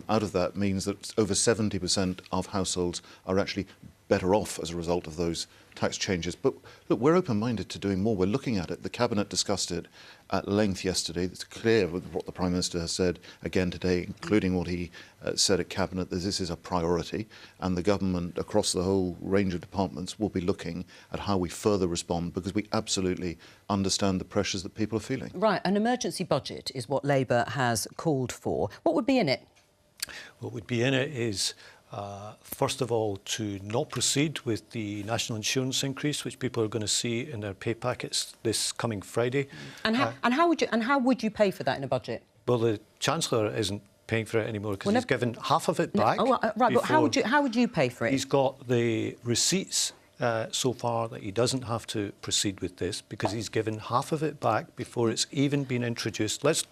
out of that, means that over 70% of households are actually better off as a result of those tax changes. But look, we're open-minded to doing more. We're looking at it. The Cabinet discussed it at length yesterday. It's clear with what the Prime Minister has said again today, including what he said at Cabinet, that this is a priority, and the government across the whole range of departments will be looking at how we further respond, because we absolutely understand the pressures that people are feeling. Right, an emergency budget is what Labour has called for. What would be in it? What would be in it is first of all, to not proceed with the national insurance increase, which people are going to see in their pay packets this coming Friday. And how would you pay for that in a budget? Well, the Chancellor isn't paying for it anymore because he's given half of it back. Right, but how would you pay for it? He's got the receipts so far that he doesn't have to proceed with this because he's given half of it back before it's even been introduced. Let's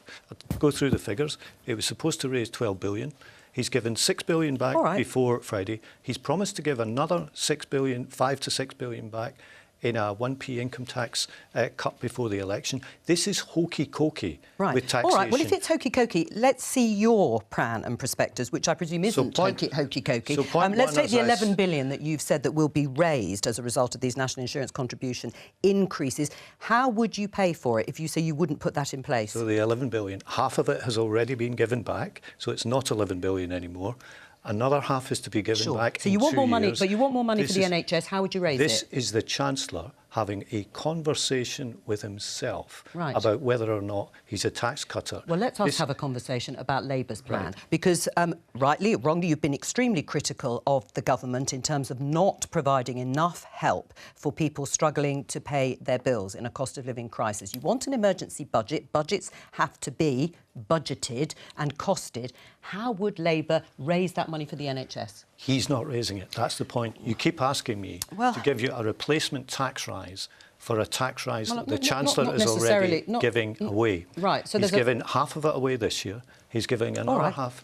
go through the figures. It was supposed to raise 12 billion. He's given 6 billion back before Friday. He's promised to give another 6 billion, 5 to 6 billion back in a 1p income tax cut before the election. This is hokey-cokey with taxation. All right, well, if it's hokey-cokey, let's see your plan and prospectus, which I presume isn't hokey-cokey. Let's take the 11 billion that you've said that will be raised as a result of these national insurance contribution increases. How would you pay for it if you say you wouldn't put that in place? So the 11 billion, half of it has already been given back, so it's not 11 billion anymore. Another half is to be given back in 2 years. So you want more money, but you want more money for the NHS. How would you raise it? This is the Chancellor having a conversation with himself about whether or not he's a tax cutter. Well, let's have a conversation about Labour's plan, because rightly or wrongly, you've been extremely critical of the government in terms of not providing enough help for people struggling to pay their bills in a cost of living crisis. You want an emergency budget. Budgets have to be budgeted and costed. How would Labour raise that money for the NHS? He's not raising it. That's the point. You keep asking me to give you a replacement tax rise for a tax rise that the Chancellor is already giving away. Right. So he's given half of it away this year. He's giving another half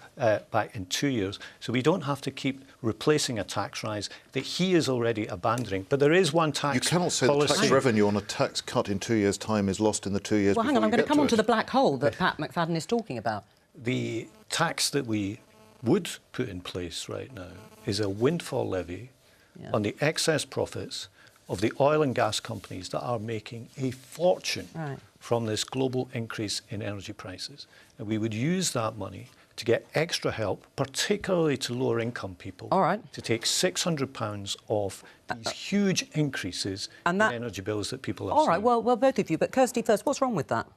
back in 2 years. So we don't have to keep replacing a tax rise that he is already abandoning. But there is one tax You cannot say the tax revenue on a tax cut in 2 years' time is lost in the 2 years Well, hang on, I'm going to come on to the black hole that Pat McFadden is talking about. The tax that we would put in place right now is a windfall levy on the excess profits of the oil and gas companies that are making a fortune from this global increase in energy prices. And we would use that money to get extra help, particularly to lower income people, to take £600 off these huge increases in energy bills that people are seeing. Well, both of you, but Kirsty first, what's wrong with that?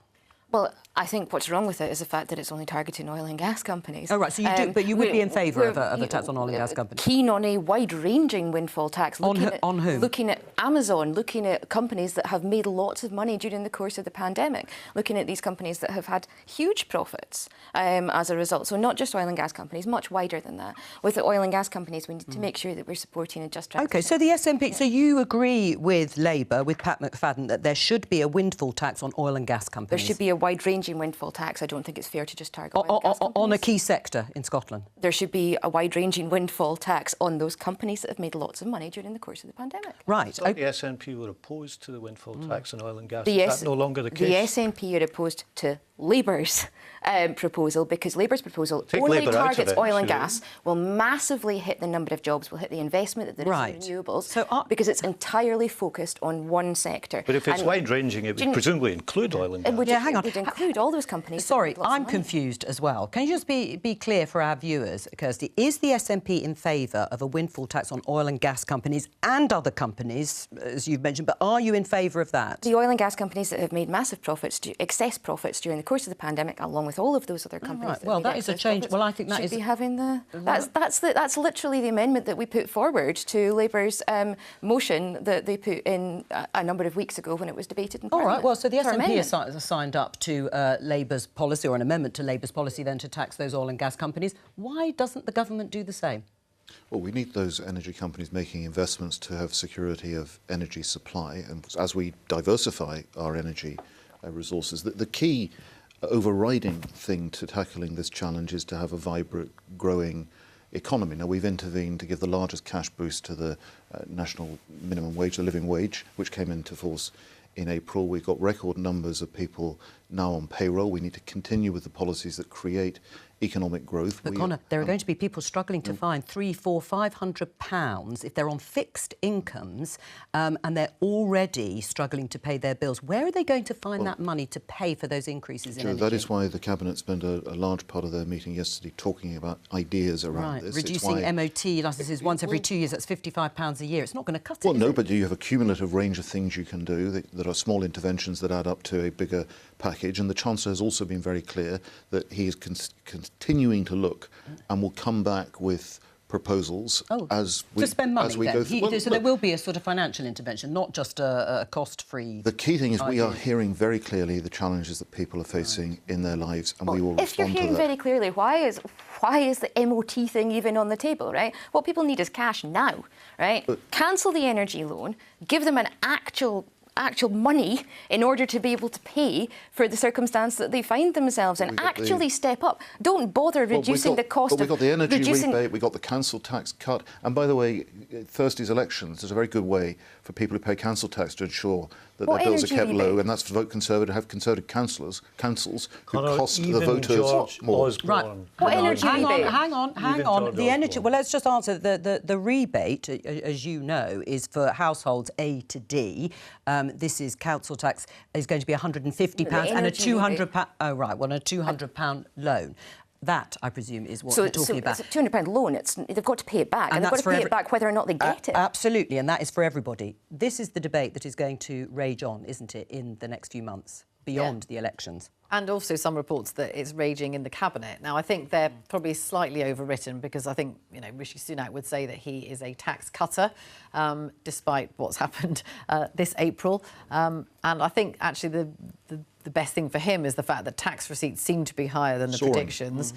Well, I think what's wrong with it is the fact that it's only targeting oil and gas companies. Oh, right, so you do, but you would be in favour of a tax on oil and gas companies? Keen on a wide-ranging windfall tax. On whom? Looking at Amazon, looking at companies that have made lots of money during the course of the pandemic, looking at these companies that have had huge profits as a result. So not just oil and gas companies, much wider than that. With the oil and gas companies, we need to make sure that we're supporting a just transition. OK, so the SNP, so you agree with Labour, with Pat McFadden, that there should be a windfall tax on oil and gas companies? There should be a wide-ranging windfall tax. I don't think it's fair to just target oil and gas companies. On a key sector in Scotland? There should be a wide-ranging windfall tax on those companies that have made lots of money during the course of the pandemic. Right. So the SNP were opposed to the windfall tax on oil and gas. Is that no longer the case? The SNP are opposed to Labour's proposal, because Labour's proposal only targets oil and gas, will massively hit the number of jobs, will hit the investment that there is in renewables, because it's entirely focused on one sector. But if it's wide-ranging, it would presumably include oil and gas. It would, hang on. It would include all those companies. Sorry, I'm confused as well. Can you just be clear for our viewers, Kirsty? Is the SNP in favour of a windfall tax on oil and gas companies and other companies, as you've mentioned, but are you in favour of that? The oil and gas companies that have made massive profits, excess profits during the course of the pandemic, along with all of those other companies. Right. Well, that is a change. Well, I think that should be having the. That's literally the amendment that we put forward to Labour's motion that they put in a number of weeks ago when it was debated in Parliament. All right. Well, so the SNP has signed up to Labour's policy, or an amendment to Labour's policy, then to tax those oil and gas companies. Why doesn't the government do the same? Well, we need those energy companies making investments to have security of energy supply, and as we diversify our energy resources, the key overriding thing to tackling this challenge is to have a vibrant, growing economy. Now, we've intervened to give the largest cash boost to the national minimum wage, the living wage, which came into force in April. We've got record numbers of people now on payroll. We need to continue with the policies that create economic growth. But Connor, there are going to be people struggling to find £300, £400, £500 if they're on fixed incomes and they're already struggling to pay their bills. Where are they going to find that money to pay for those increases in energy? That is why the Cabinet spent a large part of their meeting yesterday talking about ideas around this. Reducing MOT licences once every 2 years, that's £55 a year. It's not going to cut it. Well, no, but you have a cumulative range of things you can do. That are small interventions that add up to a bigger package. And the Chancellor has also been very clear that he is continuing to look and will come back with proposals as we go through. So there will be a sort of financial intervention, not just a cost-free. The key thing is we are hearing very clearly the challenges that people are facing in their lives, and we will respond to that. If you're hearing very clearly, why is the MOT thing even on the table, right? What people need is cash now, right? Cancel the energy loan, give them an actual money in order to be able to pay for the circumstance that they find themselves in. Actually step up. Don't bother reducing the cost of... We've got the energy rebate, we've got the council tax cut. And by the way, Thursday's elections is a very good way for people who pay council tax to ensure that their bills are kept low, and that's to vote Conservative, have Conservative councils who cost the voters more. Right. What energy rebate? Hang on. The energy... Well, let's just answer. The rebate, as you know, is for households A to D. This is council tax is going to be £150 and a £200. Oh right, well, a £200 loan. That, I presume, is what we're talking about. So it's a £200 loan. They've got to pay it back, and they've got to pay it back whether or not they get it. Absolutely, and that is for everybody. This is the debate that is going to rage on, isn't it, in the next few months, beyond the elections. And also some reports that it's raging in the Cabinet. Now, I think they're probably slightly overwritten because I think, Rishi Sunak would say that he is a tax cutter, despite what's happened this April. And I think, actually, the best thing for him is the fact that tax receipts seem to be higher than the predictions,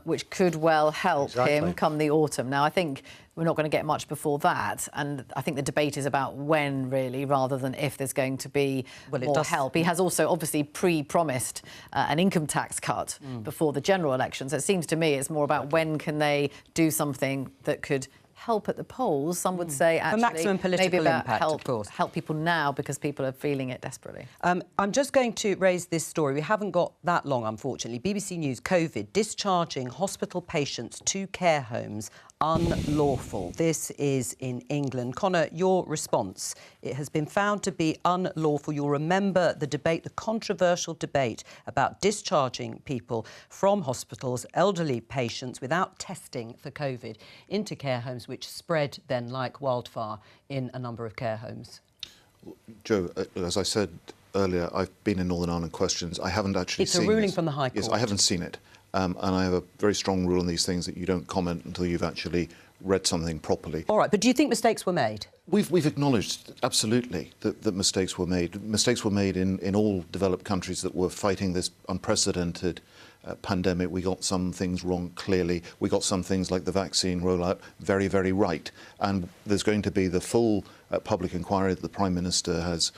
which could well help him come the autumn. Now, I think we're not going to get much before that, and I think the debate is about when, really, rather than if there's going to be more help. He has also obviously pre-promised an income tax cut before the general election, so it seems to me it's more about when can they do something that could help at the polls. Some would say, actually, for maximum political impact, of course. Help people now because people are feeling it desperately. I'm just going to raise this story. We haven't got that long, unfortunately. BBC News, COVID, discharging hospital patients to care homes unlawful. This is in England. Connor, your response. It has been found to be unlawful. You'll remember the debate, the controversial debate about discharging people from hospitals, elderly patients, without testing for COVID, into care homes, which spread then like wildfire in a number of care homes. Jo, as I said earlier, I've been in Northern Ireland questions. I haven't actually seen It's a ruling this. from the High Court. Yes, I haven't seen it. And I have a very strong rule on these things that you don't comment until you've actually read something properly. All right, but do you think mistakes were made? We've acknowledged, absolutely, that mistakes were made. Mistakes were made in all developed countries that were fighting this unprecedented pandemic. We got some things wrong, clearly. We got some things like the vaccine rollout very, very right. And there's going to be the full public inquiry that the Prime Minister has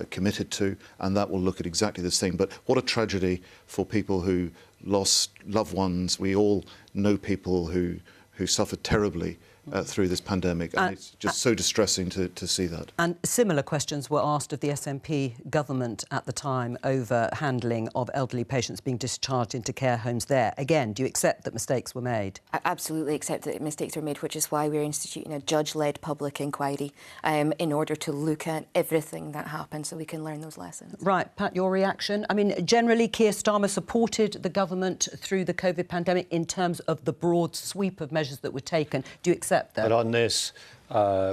committed to, and that will look at exactly this thing. But what a tragedy for people who lost loved ones. We all know people who suffered terribly through this pandemic, and it's just so distressing to see that. And similar questions were asked of the SNP government at the time over handling of elderly patients being discharged into care homes there. Again, do you accept that mistakes were made? I absolutely accept that mistakes were made, which is why we're instituting a judge-led public inquiry in order to look at everything that happened so we can learn those lessons. Right, Pat, your reaction? I mean, generally, Keir Starmer supported the government through the COVID pandemic in terms of the broad sweep of measures that were taken. Do you accept that? But on this,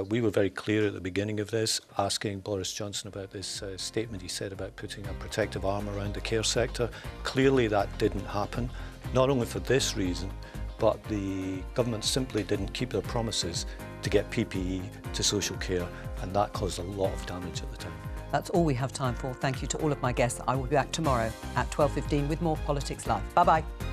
we were very clear at the beginning of this, asking Boris Johnson about this statement he said about putting a protective arm around the care sector. Clearly that didn't happen, not only for this reason, but the government simply didn't keep their promises to get PPE to social care, and that caused a lot of damage at the time. That's all we have time for. Thank you to all of my guests. I will be back tomorrow at 12:15 with more Politics Live. Bye-bye.